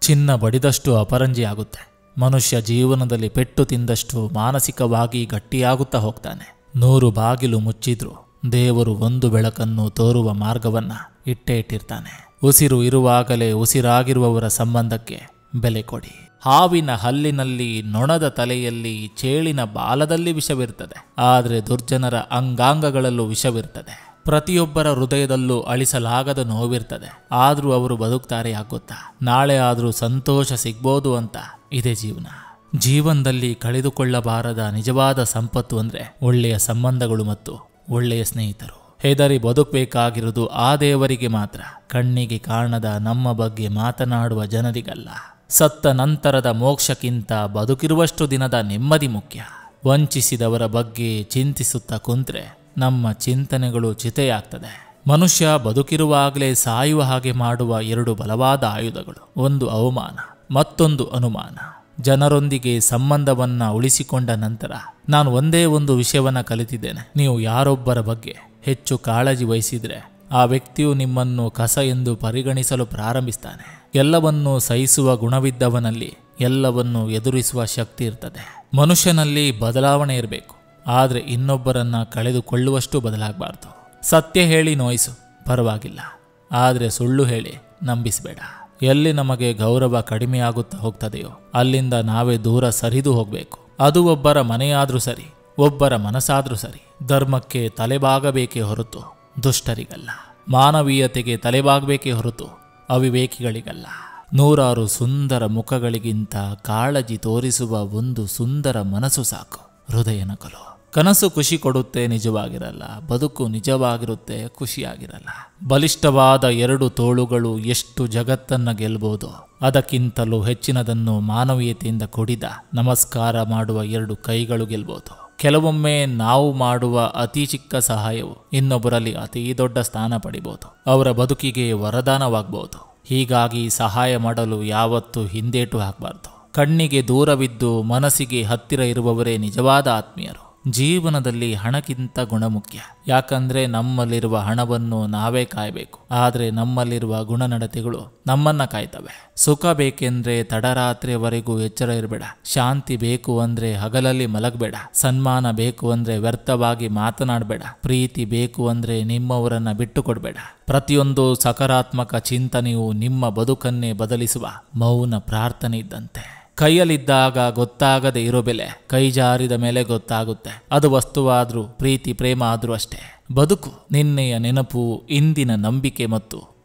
B: ಚಿನ್ನ ಬಡಿದಷ್ಟು ಅಪರಂಜಿ ಆಗುತ್ತೆ. ಮನುಷ್ಯ ಜೀವನದಲ್ಲಿ ಪೆಟ್ಟು ತಿಂದಷ್ಟು ಮಾನಸಿಕವಾಗಿ ಗಟ್ಟಿಯಾಗುತ್ತಾ ಹೋಗ್ತಾನೆ. 100 ಬಾಗಿಲು ಮುಚ್ಚಿದ್ರು ದೇವರು ಒಂದು ಬೆಳಕನ್ನು ತೋರುವ ಮಾರ್ಗವನ್ನ ಇಟ್ಟೇ ಇಟ್ಟಿರ್ತಾನೆ. ಉಸಿರು ಇರುವಾಗಲೇ ಉಸಿರಾಗಿರುವವರ ಸಂಬಂಧಕ್ಕೆ ಬೆಲೆ ಕೊಡಿ. ಹಾವಿನ ಹಲ್ಲಿನಲ್ಲಿ, ನೊಣದ ತಲೆಯಲ್ಲಿ, ಚೇಳಿನ ಬಾಲದಲ್ಲಿ ವಿಷವಿರ್ತದೆ. ಆದರೆ ದುರ್ಜನರ ಅಂಗಾಂಗಗಳಲ್ಲೂ ವಿಷವಿರ್ತದೆ. ಪ್ರತಿಯೊಬ್ಬರ ಹೃದಯದಲ್ಲೂ ಅಳಿಸಲಾಗದ ನೋವಿರ್ತದೆ. ಆದರೂ ಅವರು ಬದುಕ್ತಾರೆ ಯಾಗೊತ್ತಾ? ನಾಳೆ ಆದರೂ ಸಂತೋಷ ಸಿಗ್ಬೋದು ಅಂತ. ಇದೇ ಜೀವನ. ಜೀವನದಲ್ಲಿ ಕಳೆದುಕೊಳ್ಳಬಾರದ ನಿಜವಾದ ಸಂಪತ್ತು ಅಂದರೆ ಒಳ್ಳೆಯ ಸಂಬಂಧಗಳು ಮತ್ತು ಒಳ್ಳೆಯ ಸ್ನೇಹಿತರು. ಹೆದರಿ ಬದುಕಬೇಕಾಗಿರುವುದು ಆ ದೇವರಿಗೆ ಮಾತ್ರ, ಕಣ್ಣಿಗೆ ಕಾಣದ ನಮ್ಮ ಬಗ್ಗೆ ಮಾತನಾಡುವ ಜನರಿಗಲ್ಲ. ಸತ್ತ ನಂತರದ ಮೋಕ್ಷಕ್ಕಿಂತ ಬದುಕಿರುವಷ್ಟು ದಿನದ ನೆಮ್ಮದಿ ಮುಖ್ಯ. ವಂಚಿಸಿದವರ ಬಗ್ಗೆ ಚಿಂತಿಸುತ್ತಾ ಕುಂತ್ರೆ ನಮ್ಮ ಚಿಂತನೆಗಳು ಚಿತೆಯಾಗ್ತದೆ. ಮನುಷ್ಯ ಬದುಕಿರುವಾಗಲೇ ಸಾಯುವ ಹಾಗೆ ಮಾಡುವ ಎರಡು ಬಲವಾದ ಆಯುಧಗಳು, ಒಂದು ಅವಮಾನ, ಮತ್ತೊಂದು ಅನುಮಾನ. ಜನರೊಂದಿಗೆ ಸಂಬಂಧವನ್ನ ಉಳಿಸಿಕೊಂಡ ನಂತರ ನಾನು ಒಂದೇ ಒಂದು ವಿಷಯವನ್ನ ಕಲಿತಿದ್ದೇನೆ. ನೀವು ಯಾರೊಬ್ಬರ ಬಗ್ಗೆ ಹೆಚ್ಚು ಕಾಳಜಿ ವಹಿಸಿದ್ರೆ ಆ ವ್ಯಕ್ತಿಯು ನಿಮ್ಮನ್ನು ಕಸ ಎಂದು ಪರಿಗಣಿಸಲು ಪ್ರಾರಂಭಿಸ್ತಾನೆ. ಎಲ್ಲವನ್ನೂ ಸಹಿಸುವ ಗುಣವಿದ್ದವನಲ್ಲಿ ಎಲ್ಲವನ್ನೂ ಎದುರಿಸುವ ಶಕ್ತಿ ಇರ್ತದೆ. ಮನುಷ್ಯನಲ್ಲಿ ಬದಲಾವಣೆ ಇರಬೇಕು, ಆದರೆ ಇನ್ನೊಬ್ಬರನ್ನ ಕಳೆದುಕೊಳ್ಳುವಷ್ಟು ಬದಲಾಗಬಾರ್ದು. ಸತ್ಯ ಹೇಳಿ ನೋಯಿಸು, ಪರವಾಗಿಲ್ಲ, ಆದರೆ ಸುಳ್ಳು ಹೇಳಿ ನಂಬಿಸಬೇಡ. ಎಲ್ಲಿ ನಮಗೆ ಗೌರವ ಕಡಿಮೆಯಾಗುತ್ತಾ ಹೋಗ್ತದೆಯೋ ಅಲ್ಲಿಂದ ನಾವೇ ದೂರ ಸರಿದು ಹೋಗಬೇಕು. ಅದು ಒಬ್ಬರ ಮನೆಯಾದ್ರೂ ಸರಿ, ಒಬ್ಬರ ಮನಸ್ಸಾದ್ರೂ ಸರಿ. ಧರ್ಮಕ್ಕೆ ತಲೆಬಾಗಬೇಕೇ ಹೊರತು ದುಷ್ಟರಿಗಲ್ಲ. ಮಾನವೀಯತೆಗೆ ತಲೆಬಾಗಬೇಕೇ ಹೊರತು ಅವಿವೇಕಿಗಳಿಗಲ್ಲ. ನೂರಾರು ಸುಂದರ ಮುಖಗಳಿಗಿಂತ ಕಾಳಜಿ ತೋರಿಸುವ ಒಂದು ಸುಂದರ ಮನಸ್ಸು ಸಾಕು. ಹೃದಯ ನಕಲು. ಕನಸು ಖುಷಿ ಕೊಡುತ್ತೆ, ನಿಜವಾಗಿರಲ್ಲ. ಬದುಕು ನಿಜವಾಗಿರುತ್ತೆ, ಖುಷಿಯಾಗಿರಲ್ಲ. ಬಲಿಷ್ಠವಾದ ಎರಡು ತೋಳುಗಳು ಎಷ್ಟು ಜಗತ್ತನ್ನ ಗೆಲ್ಬೋದು, ಅದಕ್ಕಿಂತಲೂ ಹೆಚ್ಚಿನದನ್ನು ಮಾನವೀಯತೆಯಿಂದ ಕೂಡಿದ ನಮಸ್ಕಾರ ಮಾಡುವ ಎರಡು ಕೈಗಳು ಗೆಲ್ಬೋದು. ಕೆಲವೊಮ್ಮೆ ನಾವು ಮಾಡುವ ಅತಿ ಚಿಕ್ಕ ಸಹಾಯವು ಇನ್ನೊಬ್ಬರಲ್ಲಿ ಅತಿ ದೊಡ್ಡ ಸ್ಥಾನ ಪಡಿಬೋದು, ಅವರ ಬದುಕಿಗೆ ವರದಾನವಾಗಬಹುದು. ಹೀಗಾಗಿ ಸಹಾಯ ಮಾಡಲು ಯಾವತ್ತೂ ಹಿಂದೇಟು ಹಾಕಬಾರ್ದು. ಕಣ್ಣಿಗೆ ದೂರವಿದ್ದು ಮನಸ್ಸಿಗೆ ಹತ್ತಿರ ಇರುವವರೇ ನಿಜವಾದ ಆತ್ಮೀಯರು. ಜೀವನದಲ್ಲಿ ಹಣಕ್ಕಿಂತ ಗುಣ ಮುಖ್ಯ. ಯಾಕಂದ್ರೆ ನಮ್ಮಲ್ಲಿರುವ ಹಣವನ್ನು ನಾವೇ ಕಾಯಬೇಕು, ಆದರೆ ನಮ್ಮಲ್ಲಿರುವ ಗುಣನಡತೆಗಳು ನಮ್ಮನ್ನ ಕಾಯ್ತವೆ. ಸುಖ ಬೇಕೆಂದ್ರೆ ತಡರಾತ್ರಿಯವರೆಗೂ ಎಚ್ಚರ ಇರಬೇಡ. ಶಾಂತಿ ಬೇಕು ಅಂದ್ರೆ ಹಗಲಲ್ಲಿ ಮಲಗಬೇಡ. ಸನ್ಮಾನ ಬೇಕು ಅಂದ್ರೆ ವ್ಯರ್ಥವಾಗಿ ಮಾತನಾಡಬೇಡ. ಪ್ರೀತಿ ಬೇಕು ಅಂದ್ರೆ ನಿಮ್ಮವರನ್ನ ಬಿಟ್ಟು ಕೊಡಬೇಡ. ಪ್ರತಿಯೊಂದು ಸಕಾರಾತ್ಮಕ ಚಿಂತನೆಯು ನಿಮ್ಮ ಬದುಕನ್ನೇ ಬದಲಿಸುವ ಮೌನ ಪ್ರಾರ್ಥನೆ ಇದ್ದಂತೆ. ಕೈಯಲ್ಲಿದ್ದಾಗ ಗೊತ್ತಾಗದೆ ಇರೋ ಬೆಲೆ ಕೈ ಜಾರಿದ ಮೇಲೆ ಗೊತ್ತಾಗುತ್ತೆ. ಅದು ವಸ್ತುವಾದ್ರೂ, ಪ್ರೀತಿ, ಪ್ರೇಮ ಆದ್ರೂ ಅಷ್ಟೇ. ಬದುಕು ನಿನ್ನೆಯ ನೆನಪು, ಇಂದಿನ ನಂಬಿಕೆ ಮತ್ತು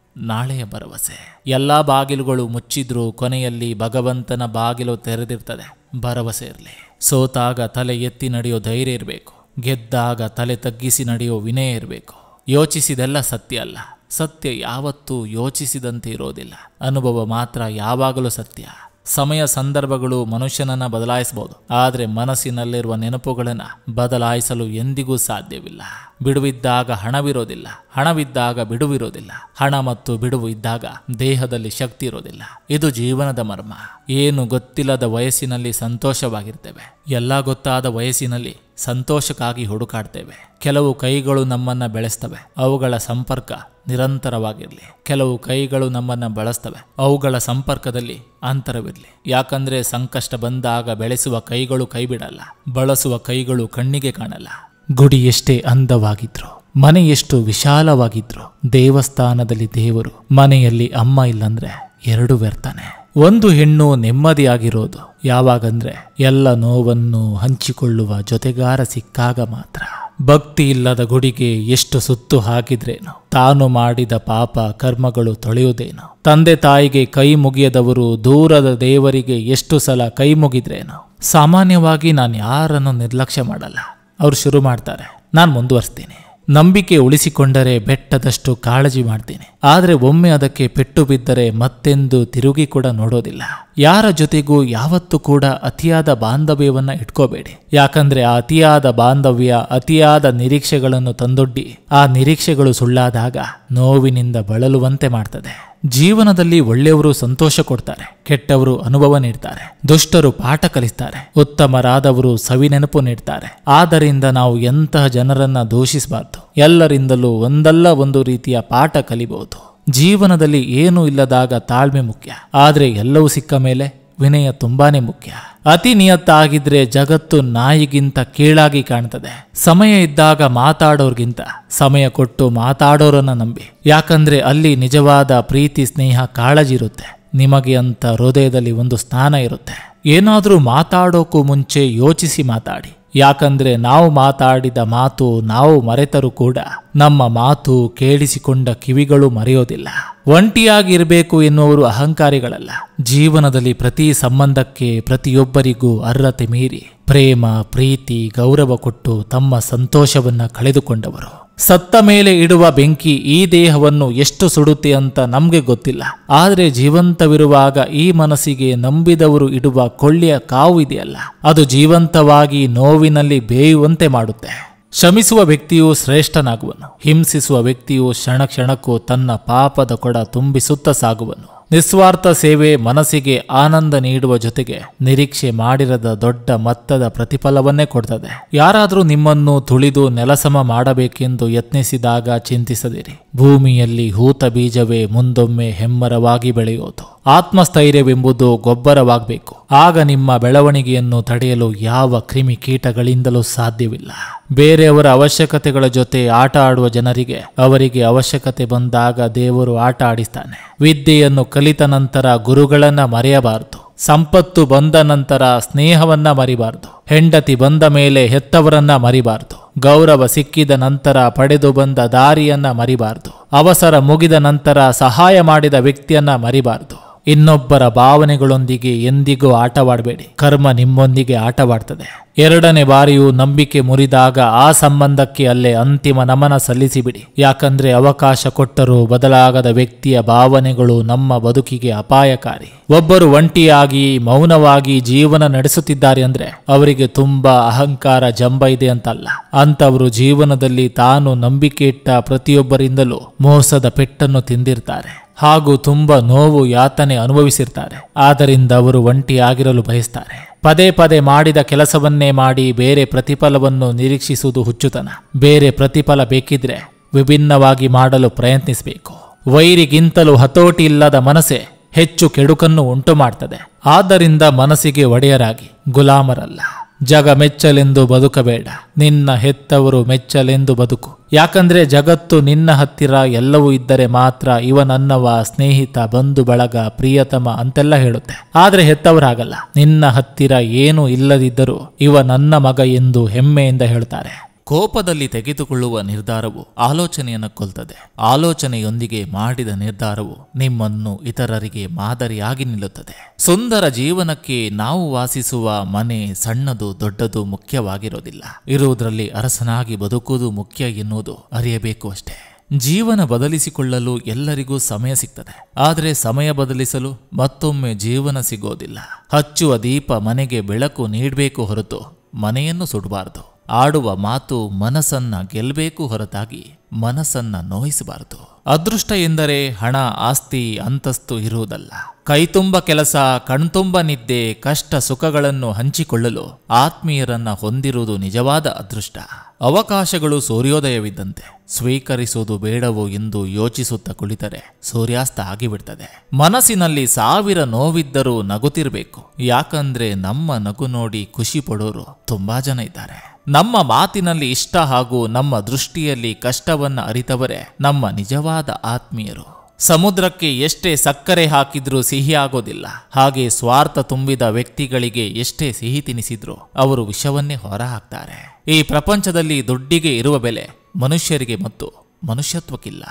B: ನಾಳೆಯ ಭರವಸೆ. ಎಲ್ಲಾ ಬಾಗಿಲುಗಳು ಮುಚ್ಚಿದ್ರೂ ಕೊನೆಯಲ್ಲಿ ಭಗವಂತನ ಬಾಗಿಲು ತೆರೆದಿರ್ತದೆ. ಭರವಸೆ ಇರಲಿ. ಸೋತಾಗ ತಲೆ ಎತ್ತಿ ನಡೆಯೋ ಧೈರ್ಯ ಇರಬೇಕು. ಗೆದ್ದಾಗ ತಲೆ ತಗ್ಗಿಸಿ ನಡೆಯೋ ವಿನಯ ಇರಬೇಕು. ಯೋಚಿಸಿದೆಲ್ಲ ಸತ್ಯ ಅಲ್ಲ. ಸತ್ಯ ಯಾವತ್ತೂ ಯೋಚಿಸಿದಂತೆ ಇರೋದಿಲ್ಲ. ಅನುಭವ ಮಾತ್ರ ಯಾವಾಗಲೂ ಸತ್ಯ. ಸಮಯ, ಸಂದರ್ಭಗಳು ಮನುಷ್ಯನನ್ನ ಬದಲಾಯಿಸಬಹುದು, ಆದರೆ ಮನಸ್ಸಿನಲ್ಲಿರುವ ನೆನಪುಗಳನ್ನು ಬದಲಾಯಿಸಲು ಎಂದಿಗೂ ಸಾಧ್ಯವಿಲ್ಲ. ಬಿಡುವಿದ್ದಾಗ ಹಣವಿರೋದಿಲ್ಲ, ಹಣವಿದ್ದಾಗ ಬಿಡುವಿರೋದಿಲ್ಲ. ಹಣ ಮತ್ತು ಬಿಡುವು ಇದ್ದಾಗ ದೇಹದಲ್ಲಿ ಶಕ್ತಿ ಇರೋದಿಲ್ಲ. ಇದು ಜೀವನದ ಮರ್ಮ. ಏನು ಗೊತ್ತಿಲ್ಲದ ವಯಸ್ಸಿನಲ್ಲಿ ಸಂತೋಷವಾಗಿರ್ತೇವೆ, ಎಲ್ಲ ಗೊತ್ತಾದ ವಯಸ್ಸಿನಲ್ಲಿ ಸಂತೋಷಕ್ಕಾಗಿ ಹುಡುಕಾಡ್ತೇವೆ. ಕೆಲವು ಕೈಗಳು ನಮ್ಮನ್ನ ಬೆಳೆಸ್ತವೆ, ಅವುಗಳ ಸಂಪರ್ಕ ನಿರಂತರವಾಗಿರಲಿ. ಕೆಲವು ಕೈಗಳು ನಮ್ಮನ್ನ ಬಳಸ್ತವೆ, ಅವುಗಳ ಸಂಪರ್ಕದಲ್ಲಿ ಅಂತರವಿರಲಿ. ಯಾಕಂದ್ರೆ ಸಂಕಷ್ಟ ಬಂದಾಗ ಬೆಳೆಸುವ ಕೈಗಳು ಕೈಬಿಡಲ್ಲ, ಬಳಸುವ ಕೈಗಳು ಕಣ್ಣಿಗೆ ಕಾಣಲ್ಲ. ಗುಡಿ ಎಷ್ಟೇ ಅಂದವಾಗಿದ್ರು, ಮನೆ ಎಷ್ಟು ವಿಶಾಲವಾಗಿದ್ರು, ದೇವಸ್ಥಾನದಲ್ಲಿ ದೇವರು, ಮನೆಯಲ್ಲಿ ಅಮ್ಮ ಇಲ್ಲಂದ್ರೆ ಎರಡು ವ್ಯರ್ಥನೆ. ಒಂದು ಹೆಣ್ಣು ನೆಮ್ಮದಿಯಾಗಿರೋದು ಯಾವಾಗಂದ್ರೆ ಎಲ್ಲ ನೋವನ್ನು ಹಂಚಿಕೊಳ್ಳುವ ಜೊತೆಗಾರ ಸಿಕ್ಕಾಗ ಮಾತ್ರ. ಭಕ್ತಿ ಇಲ್ಲದ ಗುಡಿಗೆ ಎಷ್ಟು ಸುತ್ತು ಹಾಕಿದ್ರೇನು, ತಾನು ಮಾಡಿದ ಪಾಪ ಕರ್ಮಗಳು ತೊಳೆಯುವುದೇನು. ತಂದೆ ತಾಯಿಗೆ ಕೈ ಮುಗಿಯದವರು ದೂರದ ದೇವರಿಗೆ ಎಷ್ಟು ಸಲ ಕೈ ಮುಗಿದ್ರೇನು. ಸಾಮಾನ್ಯವಾಗಿ ನಾನು ಯಾರನ್ನು ನಿರ್ಲಕ್ಷ್ಯ ಮಾಡಲ್ಲ. ಅವ್ರು ಶುರು ಮಾಡ್ತಾರೆ, ನಾನು ಮುಂದುವರಿಸ್ತೀನಿ. ನಂಬಿಕೆ ಉಳಿಸಿಕೊಂಡರೆ ಬೆಟ್ಟದಷ್ಟು ಕಾಳಜಿ ಮಾಡ್ತೀನಿ. ಆದರೆ ಒಮ್ಮೆ ಅದಕ್ಕೆ ಪೆಟ್ಟು ಬಿದ್ದರೆ ಮತ್ತೆಂದು ತಿರುಗಿ ಕೂಡ ನೋಡೋದಿಲ್ಲ. ಯಾರ ಜೊತೆಗೂ ಯಾವತ್ತೂ ಕೂಡ ಅತಿಯಾದ ಬಾಂಧವ್ಯವನ್ನ ಇಟ್ಕೋಬೇಡಿ. ಯಾಕಂದ್ರೆ ಆ ಅತಿಯಾದ ಬಾಂಧವ್ಯ ಅತಿಯಾದ ನಿರೀಕ್ಷೆಗಳನ್ನು ತಂದೊಡ್ಡಿ ಆ ನಿರೀಕ್ಷೆಗಳು ಸುಳ್ಳಾದಾಗ ನೋವಿನಿಂದ ಬಳಲುವಂತೆ ಮಾಡ್ತದೆ. ಜೀವನದಲ್ಲಿ ಒಳ್ಳೆಯವರು ಸಂತೋಷ ಕೊಡ್ತಾರೆ, ಕೆಟ್ಟವರು ಅನುಭವ ನೀಡ್ತಾರೆ, ದುಷ್ಟರು ಪಾಠ ಕಲಿಸ್ತಾರೆ, ಉತ್ತಮರಾದವರು ಸವಿನೆನಪು ನೀಡ್ತಾರೆ. ಆದ್ದರಿಂದ ನಾವು ಎಂತಹ ಜನರನ್ನ ದೂಷಿಸಬಾರ್ದು. ಎಲ್ಲರಿಂದಲೂ ಒಂದಲ್ಲ ಒಂದು ರೀತಿಯ ಪಾಠ ಕಲಿಬಹುದು. ಜೀವನದಲ್ಲಿ ಏನೂ ಇಲ್ಲದಾಗ ತಾಳ್ಮೆ ಮುಖ್ಯ, ಆದರೆ ಎಲ್ಲವೂ ಸಿಕ್ಕ ಮೇಲೆ ವಿನಯ ತುಂಬಾನೇ ಮುಖ್ಯ. ಅತಿ ನಿಯತ್ತಾಗಿದ್ರೆ ಜಗತ್ತು ನಾಯಿಗಿಂತ ಕೀಳಾಗಿ ಕಾಣ್ತದೆ. ಸಮಯ ಇದ್ದಾಗ ಮಾತಾಡೋರ್ಗಿಂತ ಸಮಯ ಕೊಟ್ಟು ಮಾತಾಡೋರನ್ನ ನಂಬಿ. ಯಾಕಂದ್ರೆ ಅಲ್ಲಿ ನಿಜವಾದ ಪ್ರೀತಿ, ಸ್ನೇಹ, ಕಾಳಜಿ ಇರುತ್ತೆ. ನಿಮಗೆ ಅಂತ ಹೃದಯದಲ್ಲಿ ಒಂದು ಸ್ಥಾನ ಇರುತ್ತೆ. ಏನಾದರೂ ಮಾತಾಡೋಕ್ಕೂ ಮುಂಚೆ ಯೋಚಿಸಿ ಮಾತಾಡಿ. ಯಾಕಂದ್ರೆ ನಾವು ಮಾತಾಡಿದ ಮಾತು ನಾವು ಮರೆತರೂ ಕೂಡ ನಮ್ಮ ಮಾತು ಕೇಳಿಸಿಕೊಂಡ ಕಿವಿಗಳು ಮರೆಯೋದಿಲ್ಲ. ಒಂಟಿಯಾಗಿರಬೇಕು ಎನ್ನುವರು ಅಹಂಕಾರಿಗಳಲ್ಲ. ಜೀವನದಲ್ಲಿ ಪ್ರತಿ ಸಂಬಂಧಕ್ಕೆ ಪ್ರತಿಯೊಬ್ಬರಿಗೂ ಅರ್ಹತೆ ಮೀರಿ ಪ್ರೇಮ, ಪ್ರೀತಿ, ಗೌರವ ಕೊಟ್ಟು ತಮ್ಮ ಸಂತೋಷವನ್ನ ಕಳೆದುಕೊಂಡವರು. ಸತ್ತ ಮೇಲೆ ಇಡುವ ಬೆಂಕಿ ಈ ದೇಹವನ್ನು ಎಷ್ಟು ಸುಡುತ್ತೆ ಅಂತ ನಮ್ಗೆ ಗೊತ್ತಿಲ್ಲ. ಆದರೆ ಜೀವಂತವಿರುವಾಗ ಈ ಮನಸ್ಸಿಗೆ ನಂಬಿದವರು ಇಡುವ ಕೊಳ್ಳಿಯ ಕಾವು ಇದೆಯಲ್ಲ, ಅದು ಜೀವಂತವಾಗಿ ನೋವಿನಲ್ಲಿ ಬೇಯುವಂತೆ ಮಾಡುತ್ತೆ. ಶ್ರಮಿಸುವ ವ್ಯಕ್ತಿಯು ಶ್ರೇಷ್ಠನಾಗುವನು. ಹಿಂಸಿಸುವ ವ್ಯಕ್ತಿಯು ಕ್ಷಣ ಕ್ಷಣಕ್ಕೂ ತನ್ನ ಪಾಪದ ಕೊಡ ತುಂಬಿಸುತ್ತಾ ಸಾಗುವನು. ನಿಸ್ವಾರ್ಥ ಸೇವೆ ಮನಸ್ಸಿಗೆ ಆನಂದ ನೀಡುವ ಜೊತೆಗೆ ನಿರೀಕ್ಷೆ ಮಾಡಿರದ ದೊಡ್ಡ ಮೊತ್ತದ ಪ್ರತಿಫಲವನ್ನೇ ಕೊಡ್ತದೆ. ಯಾರಾದರೂ ನಿಮ್ಮನ್ನು ತುಳಿದು ನೆಲಸಮ ಮಾಡಬೇಕೆಂದು ಯತ್ನಿಸಿದಾಗ ಚಿಂತಿಸದಿರಿ. ಭೂಮಿಯಲ್ಲಿ ಹೂತ ಬೀಜವೇ ಮುಂದೊಮ್ಮೆ ಹೆಮ್ಮರವಾಗಿ ಬೆಳೆಯೋದು. ಆತ್ಮಸ್ಥೈರ್ಯವೆಂಬುದು ಗೊಬ್ಬರವಾಗಬೇಕು. ಆಗ ನಿಮ್ಮ ಬೆಳವಣಿಗೆಯನ್ನು ತಡೆಯಲು ಯಾವ ಕ್ರಿಮಿ ಕೀಟಗಳಿಂದಲೂ ಸಾಧ್ಯವಿಲ್ಲ. ಬೇರೆಯವರ ಅವಶ್ಯಕತೆಗಳ ಜೊತೆ ಆಟ ಆಡುವ ಜನರಿಗೆ ಅವರಿಗೆ ಅವಶ್ಯಕತೆ ಬಂದಾಗ ದೇವರು ಆಟ ಆಡಿಸ್ತಾನೆ. ವಿದ್ಯೆಯನ್ನು ಕಲಿತ ನಂತರ ಗುರುಗಳನ್ನ ಮರೆಯಬಾರದು. ಸಂಪತ್ತು ಬಂದ ನಂತರ ಸ್ನೇಹವನ್ನ ಮರಿಬಾರದು. ಹೆಂಡತಿ ಬಂದ ಮೇಲೆ ಹೆತ್ತವರನ್ನ ಮರಿಬಾರದು. ಗೌರವ ಸಿಕ್ಕಿದ ನಂತರ ಪಡೆದು ಬಂದ ದಾರಿಯನ್ನ ಮರಿಬಾರದು. ಅವಸರ ಮುಗಿದ ನಂತರ ಸಹಾಯ ಮಾಡಿದ ವ್ಯಕ್ತಿಯನ್ನ ಮರಿಬಾರದು. ಇನ್ನೊಬ್ಬರ ಭಾವನೆಗಳೊಂದಿಗೆ ಎಂದಿಗೂ ಆಟವಾಡಬೇಡಿ. ಕರ್ಮ ನಿಮ್ಮೊಂದಿಗೆ ಆಟವಾಡ್ತದೆ. ಎರಡನೇ ಬಾರಿಯೂ ನಂಬಿಕೆ ಮುರಿದಾಗ ಆ ಸಂಬಂಧಕ್ಕೆ ಅಲ್ಲೇ ಅಂತಿಮ ನಮನ ಸಲ್ಲಿಸಿಬಿಡಿ. ಯಾಕಂದ್ರೆ ಅವಕಾಶ ಕೊಟ್ಟರೂ ಬದಲಾಗದ ವ್ಯಕ್ತಿಯ ಭಾವನೆಗಳು ನಮ್ಮ ಬದುಕಿಗೆ ಅಪಾಯಕಾರಿ. ಒಬ್ಬರು ಒಂಟಿಯಾಗಿ ಮೌನವಾಗಿ ಜೀವನ ನಡೆಸುತ್ತಿದ್ದಾರೆ ಅಂದ್ರೆ ಅವರಿಗೆ ತುಂಬಾ ಅಹಂಕಾರ, ಜಂಬ ಇದೆ ಅಂತಲ್ಲ. ಅಂತವರು ಜೀವನದಲ್ಲಿ ತಾನು ನಂಬಿಕೆ ಇಟ್ಟ ಪ್ರತಿಯೊಬ್ಬರಿಂದಲೂ ಮೋಸದ ಪೆಟ್ಟನ್ನು ತಿಂದಿರ್ತಾರೆ ಹಾಗೂ ತುಂಬಾ ನೋವು, ಯಾತನೆ ಅನುಭವಿಸಿರ್ತಾರೆ. ಆದ್ದರಿಂದ ಅವರು ಒಂಟಿಯಾಗಿರಲು ಬಯಸ್ತಾರೆ. ಪದೇ ಪದೇ ಮಾಡಿದ ಕೆಲಸವನ್ನೇ ಮಾಡಿ ಬೇರೆ ಪ್ರತಿಫಲವನ್ನು ನಿರೀಕ್ಷಿಸುವುದು ಹುಚ್ಚುತನ. ಬೇರೆ ಪ್ರತಿಫಲ ಬೇಕಿದ್ರೆ ವಿಭಿನ್ನವಾಗಿ ಮಾಡಲು ಪ್ರಯತ್ನಿಸಬೇಕು. ವೈರಿಗಿಂತಲೂ ಹತೋಟಿ ಇಲ್ಲದ ಮನಸ್ಸೇ ಹೆಚ್ಚು ಕೆಡುಕನ್ನು ಉಂಟು ಮಾಡ್ತದೆ. ಆದ್ದರಿಂದ ಮನಸ್ಸಿಗೆ ಒಡೆಯರಾಗಿ, ಗುಲಾಮರಲ್ಲ. ಜಗ ಮೆಚ್ಚಲೆಂದು ಬದುಕಬೇಡ, ನಿನ್ನ ಹೆತ್ತವರು ಮೆಚ್ಚಲೆಂದು ಬದುಕು. ಯಾಕಂದ್ರೆ ಜಗತ್ತು ನಿನ್ನ ಹತ್ತಿರ ಎಲ್ಲವೂ ಇದ್ದರೆ ಮಾತ್ರ ಇವ ನನ್ನವ, ಸ್ನೇಹಿತ, ಬಂಧು ಬಳಗ, ಪ್ರಿಯತಮ ಅಂತೆಲ್ಲ ಹೇಳುತ್ತೆ. ಆದ್ರೆ ಹೆತ್ತವರಾಗಲ್ಲ. ನಿನ್ನ ಹತ್ತಿರ ಏನೂ ಇಲ್ಲದಿದ್ದರೂ ಇವ ನನ್ನ ಮಗ ಎಂದು ಹೆಮ್ಮೆಯಿಂದ ಹೇಳ್ತಾರೆ. ಕೋಪದಲ್ಲಿ ತೆಗೆದುಕೊಳ್ಳುವ ನಿರ್ಧಾರವು ಆಲೋಚನೆಯನ್ನು ಕೊಲ್ತದೆ. ಆಲೋಚನೆಯೊಂದಿಗೆ ಮಾಡಿದ ನಿರ್ಧಾರವು ನಿಮ್ಮನ್ನು ಇತರರಿಗೆ ಮಾದರಿಯಾಗಿ ನಿಲ್ಲುತ್ತದೆ. ಸುಂದರ ಜೀವನಕ್ಕೆ ನಾವು ವಾಸಿಸುವ ಮನೆ ಸಣ್ಣದು ದೊಡ್ಡದು ಮುಖ್ಯವಾಗಿರೋದಿಲ್ಲ. ಇರುವುದರಲ್ಲಿ ಅರಸನಾಗಿ ಬದುಕುವುದು ಮುಖ್ಯ ಎನ್ನುವುದು ಅರಿಯಬೇಕು ಅಷ್ಟೇ. ಜೀವನ ಬದಲಿಸಿಕೊಳ್ಳಲು ಎಲ್ಲರಿಗೂ ಸಮಯ ಸಿಗ್ತದೆ. ಆದರೆ ಸಮಯ ಬದಲಿಸಲು ಮತ್ತೊಮ್ಮೆ ಜೀವನ ಸಿಗೋದಿಲ್ಲ. ಹಚ್ಚುವ ದೀಪ ಮನೆಗೆ ಬೆಳಕು ನೀಡಬೇಕು ಹೊರತು ಮನೆಯನ್ನು ಸುಡಬಾರದು. ಆಡುವ ಮಾತು ಮನಸ್ಸನ್ನ ಗೆಲ್ಲಬೇಕು ಹೊರತಾಗಿ ಮನಸ್ಸನ್ನ ನೋಯಿಸಬಾರದು. ಅದೃಷ್ಟ ಎಂದರೆ ಹಣ, ಆಸ್ತಿ, ಅಂತಸ್ತು ಇರುವುದಲ್ಲ. ಕೈತುಂಬ ಕೆಲಸ, ಕಣ್ತುಂಬ ನಿದ್ದೆ, ಕಷ್ಟ ಸುಖಗಳನ್ನು ಹಂಚಿಕೊಳ್ಳಲು ಆತ್ಮೀಯರನ್ನ ಹೊಂದಿರುವುದು ನಿಜವಾದ ಅದೃಷ್ಟ. ಅವಕಾಶಗಳು ಸೂರ್ಯೋದಯವಿದ್ದಂತೆ. ಸ್ವೀಕರಿಸುವುದು ಬೇಡವೋ ಎಂದು ಯೋಚಿಸುತ್ತಾ ಕುಳಿತರೆ ಸೂರ್ಯಾಸ್ತ ಆಗಿಬಿಡ್ತದೆ. ಮನಸ್ಸಿನಲ್ಲಿ 1000 ನೋವಿದ್ದರೂ ನಗುತ್ತಿರಬೇಕು. ಯಾಕಂದ್ರೆ ನಮ್ಮ ನಗು ನೋಡಿ ಖುಷಿ ಪಡೋರು ತುಂಬಾ ಜನ ಇದ್ದಾರೆ. ನಮ್ಮ ಮಾತಿನಲ್ಲಿ ಇಷ್ಟ ಹಾಗೂ ನಮ್ಮ ದೃಷ್ಟಿಯಲ್ಲಿ ಕಷ್ಟವನ್ನ ಅರಿತವರೇ ನಮ್ಮ ನಿಜವಾದ ಆತ್ಮೀಯರು. ಸಮುದ್ರಕ್ಕೆ ಎಷ್ಟೇ ಸಕ್ಕರೆ ಹಾಕಿದ್ರೂ ಸಿಹಿ ಆಗೋದಿಲ್ಲ. ಹಾಗೆ ಸ್ವಾರ್ಥ ತುಂಬಿದ ವ್ಯಕ್ತಿಗಳಿಗೆ ಎಷ್ಟೇ ಸಿಹಿ ತಿನಿಸಿದ್ರೂ ಅವರು ವಿಷವನ್ನೇ ಹೊರ ಹಾಕ್ತಾರೆ. ಈ ಪ್ರಪಂಚದಲ್ಲಿ ದುಡ್ಡಿಗೆ ಇರುವ ಬೆಲೆ ಮನುಷ್ಯರಿಗೆ ಮತ್ತು ಮನುಷ್ಯತ್ವಕ್ಕಿಲ್ಲ.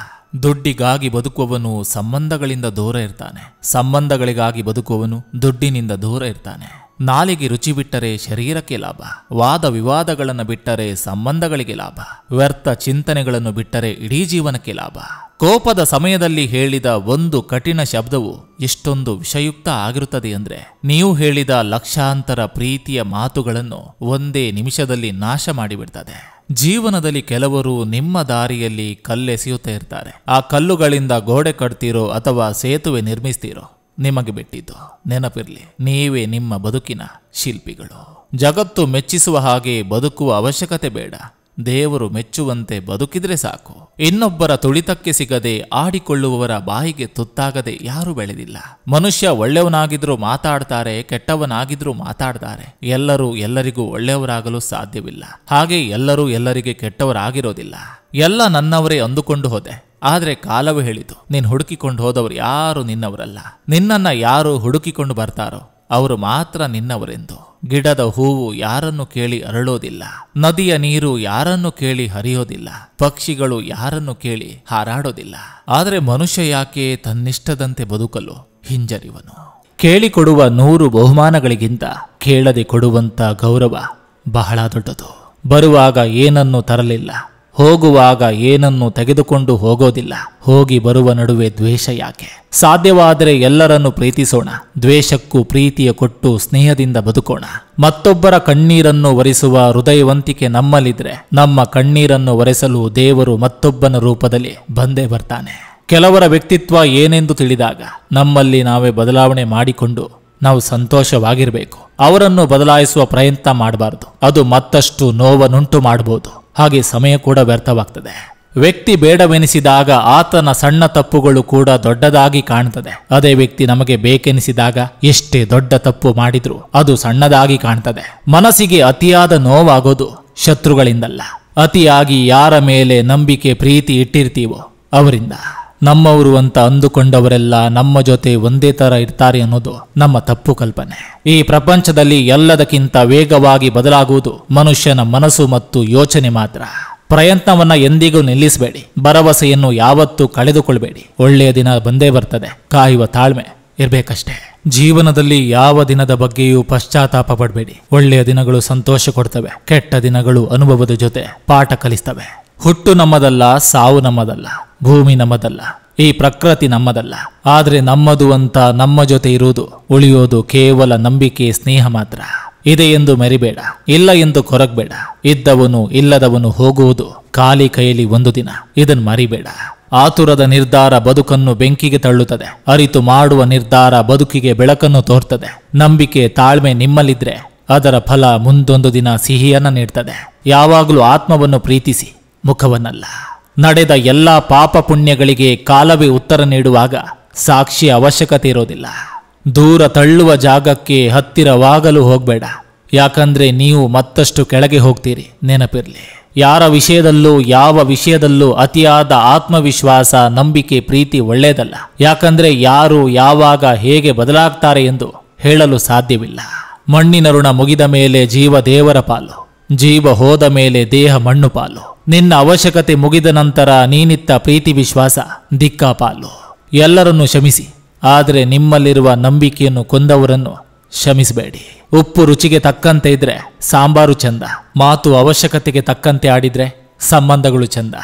B: ದುಡ್ಡಿಗಾಗಿ ಬದುಕುವವನು ಸಂಬಂಧಗಳಿಂದ ದೂರ ಇರ್ತಾನೆ. ಸಂಬಂಧಗಳಿಗಾಗಿ ಬದುಕುವವನು ದುಡ್ಡಿನಿಂದ ದೂರ ಇರ್ತಾನೆ. ನಾಲಿಗೆ ರುಚಿ ಬಿಟ್ಟರೆ ಶರೀರಕ್ಕೆ ಲಾಭ. ವಾದ ವಿವಾದಗಳನ್ನು ಬಿಟ್ಟರೆ ಸಂಬಂಧಗಳಿಗೆ ಲಾಭ. ವ್ಯರ್ಥ ಚಿಂತನೆಗಳನ್ನು ಬಿಟ್ಟರೆ ಇಡೀ ಜೀವನಕ್ಕೆ ಲಾಭ. ಕೋಪದ ಸಮಯದಲ್ಲಿ ಹೇಳಿದ ಒಂದು ಕಠಿಣ ಶಬ್ದವು ಎಷ್ಟೊಂದು ವಿಷಯುಕ್ತ ಆಗಿರುತ್ತದೆ ಅಂದ್ರೆ, ನೀವು ಹೇಳಿದ ಲಕ್ಷಾಂತರ ಪ್ರೀತಿಯ ಮಾತುಗಳನ್ನು ಒಂದೇ ನಿಮಿಷದಲ್ಲಿ ನಾಶ ಮಾಡಿಬಿಡ್ತದೆ. ಜೀವನದಲ್ಲಿ ಕೆಲವರು ನಿಮ್ಮ ದಾರಿಯಲ್ಲಿ ಕಲ್ಲೆಸೆಯುತ್ತಾ ಇರ್ತಾರೆ. ಆ ಕಲ್ಲುಗಳಿಂದ ಗೋಡೆ ಕಟ್ತೀರೋ ಅಥವಾ ಸೇತುವೆ ನಿರ್ಮಿಸ್ತೀರೋ ನಿಮಗೆ ಬಿಟ್ಟಿದ್ದು. ನೆನಪಿರ್ಲಿ, ನೀವೇ ನಿಮ್ಮ ಬದುಕಿನ ಶಿಲ್ಪಿಗಳು. ಜಗತ್ತು ಮೆಚ್ಚಿಸುವ ಹಾಗೆ ಬದುಕುವ ಅವಶ್ಯಕತೆ ಬೇಡ. ದೇವರು ಮೆಚ್ಚುವಂತೆ ಬದುಕಿದ್ರೆ ಸಾಕು. ಇನ್ನೊಬ್ಬರ ತುಳಿತಕ್ಕೆ ಸಿಗದೆ ಆಡಿಕೊಳ್ಳುವವರ ಬಾಯಿಗೆ ತುತ್ತಾಗದೆ ಯಾರು ಬೆಳೆದಿಲ್ಲ. ಮನುಷ್ಯ ಒಳ್ಳೆಯವನಾಗಿದ್ರೂ ಮಾತಾಡ್ತಾರೆ, ಕೆಟ್ಟವನಾಗಿದ್ರೂ ಮಾತಾಡ್ತಾರೆ. ಎಲ್ಲರೂ ಎಲ್ಲರಿಗೂ ಒಳ್ಳೆಯವರಾಗಲು ಸಾಧ್ಯವಿಲ್ಲ. ಹಾಗೆ ಎಲ್ಲರೂ ಎಲ್ಲರಿಗೆ ಕೆಟ್ಟವರಾಗಿರೋದಿಲ್ಲ. ಎಲ್ಲ ನನ್ನವರೇ ಅಂದುಕೊಂಡು ಹೋದೆ. ಆದ್ರೆ ಕಾಲವೇ ಹೇಳಿತು, ನೀನು ಹುಡುಕಿಕೊಂಡು ಹೋದವರು ಯಾರು ನಿನ್ನವರಲ್ಲ. ನಿನ್ನನ್ನ ಯಾರು ಹುಡುಕಿಕೊಂಡು ಬರ್ತಾರೋ ಅವರು ಮಾತ್ರ ನಿನ್ನವರೆಂದು. ಗಿಡದ ಹೂವು ಯಾರನ್ನು ಕೇಳಿ ಅರಳೋದಿಲ್ಲ, ನದಿಯ ನೀರು ಯಾರನ್ನು ಕೇಳಿ ಹರಿಯೋದಿಲ್ಲ, ಪಕ್ಷಿಗಳು ಯಾರನ್ನು ಕೇಳಿ ಹಾರಾಡೋದಿಲ್ಲ. ಆದರೆ ಮನುಷ್ಯ ಯಾಕೆ ತನ್ನಿಷ್ಟದಂತೆ ಬದುಕಲು ಹಿಂಜರಿವನು? ಕೇಳಿಕೊಡುವ 100 ಬಹುಮಾನಗಳಿಗಿಂತ ಕೇಳದೆ ಕೊಡುವಂತ ಗೌರವ ಬಹಳ ದೊಡ್ಡದು. ಬರುವಾಗ ಏನನ್ನು ತರಲಿಲ್ಲ, ಹೋಗುವಾಗ ಏನನ್ನು ತೆಗೆದುಕೊಂಡು ಹೋಗೋದಿಲ್ಲ. ಹೋಗಿ ಬರುವ ನಡುವೆ ದ್ವೇಷ ಯಾಕೆ? ಸಾಧ್ಯವಾದರೆ ಎಲ್ಲರನ್ನು ಪ್ರೀತಿಸೋಣ, ದ್ವೇಷಕ್ಕೂ ಪ್ರೀತಿಯ ಕೊಟ್ಟು ಸ್ನೇಹದಿಂದ ಬದುಕೋಣ. ಮತ್ತೊಬ್ಬರ ಕಣ್ಣೀರನ್ನು ಒರೆಸುವ ಹೃದಯವಂತಿಕೆ ನಮ್ಮಲ್ಲಿದ್ರೆ ನಮ್ಮ ಕಣ್ಣೀರನ್ನು ಒರೆಸಲು ದೇವರು ಮತ್ತೊಬ್ಬನ ರೂಪದಲ್ಲಿ ಬಂದೇ ಬರ್ತಾನೆ. ಕೆಲವರ ವ್ಯಕ್ತಿತ್ವ ಏನೆಂದು ತಿಳಿದಾಗ ನಮ್ಮಲ್ಲಿ ನಾವೇ ಬದಲಾವಣೆ ಮಾಡಿಕೊಂಡು ನಾವು ಸಂತೋಷವಾಗಿರಬೇಕು. ಅವರನ್ನು ಬದಲಾಯಿಸುವ ಪ್ರಯತ್ನ ಮಾಡಬಾರದು, ಅದು ಮತ್ತಷ್ಟು ನೋವನ್ನುಂಟು ಮಾಡಬಹುದು. ಹಾಗೆ ಸಮಯ ಕೂಡ ವ್ಯರ್ಥವಾಗ್ತದೆ. ವ್ಯಕ್ತಿ ಬೇಡವೆನಿಸಿದಾಗ ಆತನ ಸಣ್ಣ ತಪ್ಪುಗಳು ಕೂಡ ದೊಡ್ಡದಾಗಿ ಕಾಣ್ತದೆ. ಅದೇ ವ್ಯಕ್ತಿ ನಮಗೆ ಬೇಕೆನಿಸಿದಾಗ ಎಷ್ಟೇ ದೊಡ್ಡ ತಪ್ಪು ಮಾಡಿದ್ರೂ ಅದು ಸಣ್ಣದಾಗಿ ಕಾಣ್ತದೆ. ಮನಸ್ಸಿಗೆ ಅತಿಯಾದ ನೋವಾಗೋದು ಶತ್ರುಗಳಿಂದಲ್ಲ, ಅತಿಯಾಗಿ ಯಾರ ಮೇಲೆ ನಂಬಿಕೆ ಪ್ರೀತಿ ಇಟ್ಟಿರ್ತೀವೋ ಅವರಿಂದ. ನಮ್ಮವರು ಅಂತ ಅಂದುಕೊಂಡವರೆಲ್ಲ ನಮ್ಮ ಜೊತೆ ಒಂದೇ ತರ ಇರ್ತಾರೆ ಅನ್ನೋದು ನಮ್ಮ ತಪ್ಪು ಕಲ್ಪನೆ. ಈ ಪ್ರಪಂಚದಲ್ಲಿ ಎಲ್ಲದಕ್ಕಿಂತ ವೇಗವಾಗಿ ಬದಲಾಗುವುದು ಮನುಷ್ಯನ ಮನಸ್ಸು ಮತ್ತು ಯೋಚನೆ ಮಾತ್ರ. ಪ್ರಯತ್ನವನ್ನ ಎಂದಿಗೂ ನಿಲ್ಲಿಸಬೇಡಿ, ಭರವಸೆಯನ್ನು ಯಾವತ್ತೂ ಕಳೆದುಕೊಳ್ಬೇಡಿ. ಒಳ್ಳೆಯ ದಿನ ಬಂದೇ ಬರ್ತದೆ, ಕಾಯುವ ತಾಳ್ಮೆ ಇರ್ಬೇಕಷ್ಟೇ. ಜೀವನದಲ್ಲಿ ಯಾವ ದಿನದ ಬಗ್ಗೆಯೂ ಪಶ್ಚಾತ್ತಾಪ ಪಡಬೇಡಿ. ಒಳ್ಳೆಯ ದಿನಗಳು ಸಂತೋಷ ಕೊಡ್ತವೆ, ಕೆಟ್ಟ ದಿನಗಳು ಅನುಭವದ ಜೊತೆ ಪಾಠ ಕಲಿಸ್ತವೆ. ಹುಟ್ಟು ನಮ್ಮದಲ್ಲ, ಸಾವು ನಮ್ಮದಲ್ಲ, ಭೂಮಿ ನಮ್ಮದಲ್ಲ, ಈ ಪ್ರಕೃತಿ ನಮ್ಮದಲ್ಲ. ಆದ್ರೆ ನಮ್ಮದು ಅಂತ ನಮ್ಮ ಜೊತೆ ಇರುವುದು ಉಳಿಯೋದು ಕೇವಲ ನಂಬಿಕೆ, ಸ್ನೇಹ ಮಾತ್ರ. ಇದೆ ಎಂದು ಮೆರಿಬೇಡ, ಇಲ್ಲ ಎಂದು ಕೊರಗಬೇಡ. ಇದ್ದವನು ಇಲ್ಲದವನು ಹೋಗುವುದು ಖಾಲಿ ಕೈಯಲ್ಲಿ ಒಂದು ದಿನ, ಇದನ್ನು ಮರಿಬೇಡ. ಆತುರದ ನಿರ್ಧಾರ ಬದುಕನ್ನು ಬೆಂಕಿಗೆ ತಳ್ಳುತ್ತದೆ, ಅರಿತು ಮಾಡುವ ನಿರ್ಧಾರ ಬದುಕಿಗೆ ಬೆಳಕನ್ನು ತೋರ್ತದೆ. ನಂಬಿಕೆ, ತಾಳ್ಮೆ ನಿಮ್ಮಲ್ಲಿದ್ರೆ ಅದರ ಫಲ ಮುಂದೊಂದು ದಿನ ಸಿಹಿಯನ್ನ ನೀಡ್ತದೆ. ಯಾವಾಗಲೂ ಆತ್ಮವನ್ನು ಪ್ರೀತಿಸಿ, ಮುಖವನ್ನಲ್ಲ. ನಡೆದ ಎಲ್ಲ ಪಾಪ ಪುಣ್ಯಗಳಿಗೆ ಕಾಲವೇ ಉತ್ತರ ನೀಡುವಾಗ ಸಾಕ್ಷಿಯ ಅವಶ್ಯಕತೆ ಇರೋದಿಲ್ಲ. ದೂರ ತಳ್ಳುವ ಜಾಗಕ್ಕೆ ಹತ್ತಿರವಾಗಲು ಹೋಗಬೇಡ, ಯಾಕಂದ್ರೆ ನೀವು ಮತ್ತಷ್ಟು ಕೆಳಗೆ ಹೋಗ್ತೀರಿ. ನೆನಪಿರ್ಲಿ, ಯಾರ ವಿಷಯದಲ್ಲೂ ಯಾವ ವಿಷಯದಲ್ಲೂ ಅತಿಯಾದ ಆತ್ಮವಿಶ್ವಾಸ, ನಂಬಿಕೆ, ಪ್ರೀತಿ ಒಳ್ಳೆಯದಲ್ಲ. ಯಾಕಂದ್ರೆ ಯಾರು ಯಾವಾಗ ಹೇಗೆ ಬದಲಾಗ್ತಾರೆ ಎಂದು ಹೇಳಲು ಸಾಧ್ಯವಿಲ್ಲ. ಮಣ್ಣಿನ ಋಣ ಮುಗಿದ ಮೇಲೆ ಜೀವ ದೇವರ ಪಾಲು, ಜೀವ ಹೋದ ಮೇಲೆ ದೇಹ ಮಣ್ಣು ಪಾಲು. ನಿನ್ನ ಅವಶ್ಯಕತೆ ಮುಗಿದ ನಂತರ ನೀನಿತ್ತ ಪ್ರೀತಿ ವಿಶ್ವಾಸ ದಿಕ್ಕಾಪಾಲು. ಎಲ್ಲರನ್ನೂ ಕ್ಷಮಿಸಿ, ಆದರೆ ನಿಮ್ಮಲ್ಲಿರುವ ನಂಬಿಕೆಯನ್ನು ಕೊಂದವರನ್ನು ಕ್ಷಮಿಸಬೇಡಿ. ಉಪ್ಪು ರುಚಿಗೆ ತಕ್ಕಂತೆ ಇದ್ರೆ ಸಾಂಬಾರು ಚಂದ, ಮಾತು ಅವಶ್ಯಕತೆಗೆ ತಕ್ಕಂತೆ ಆಡಿದ್ರೆ ಸಂಬಂಧಗಳು ಚಂದ.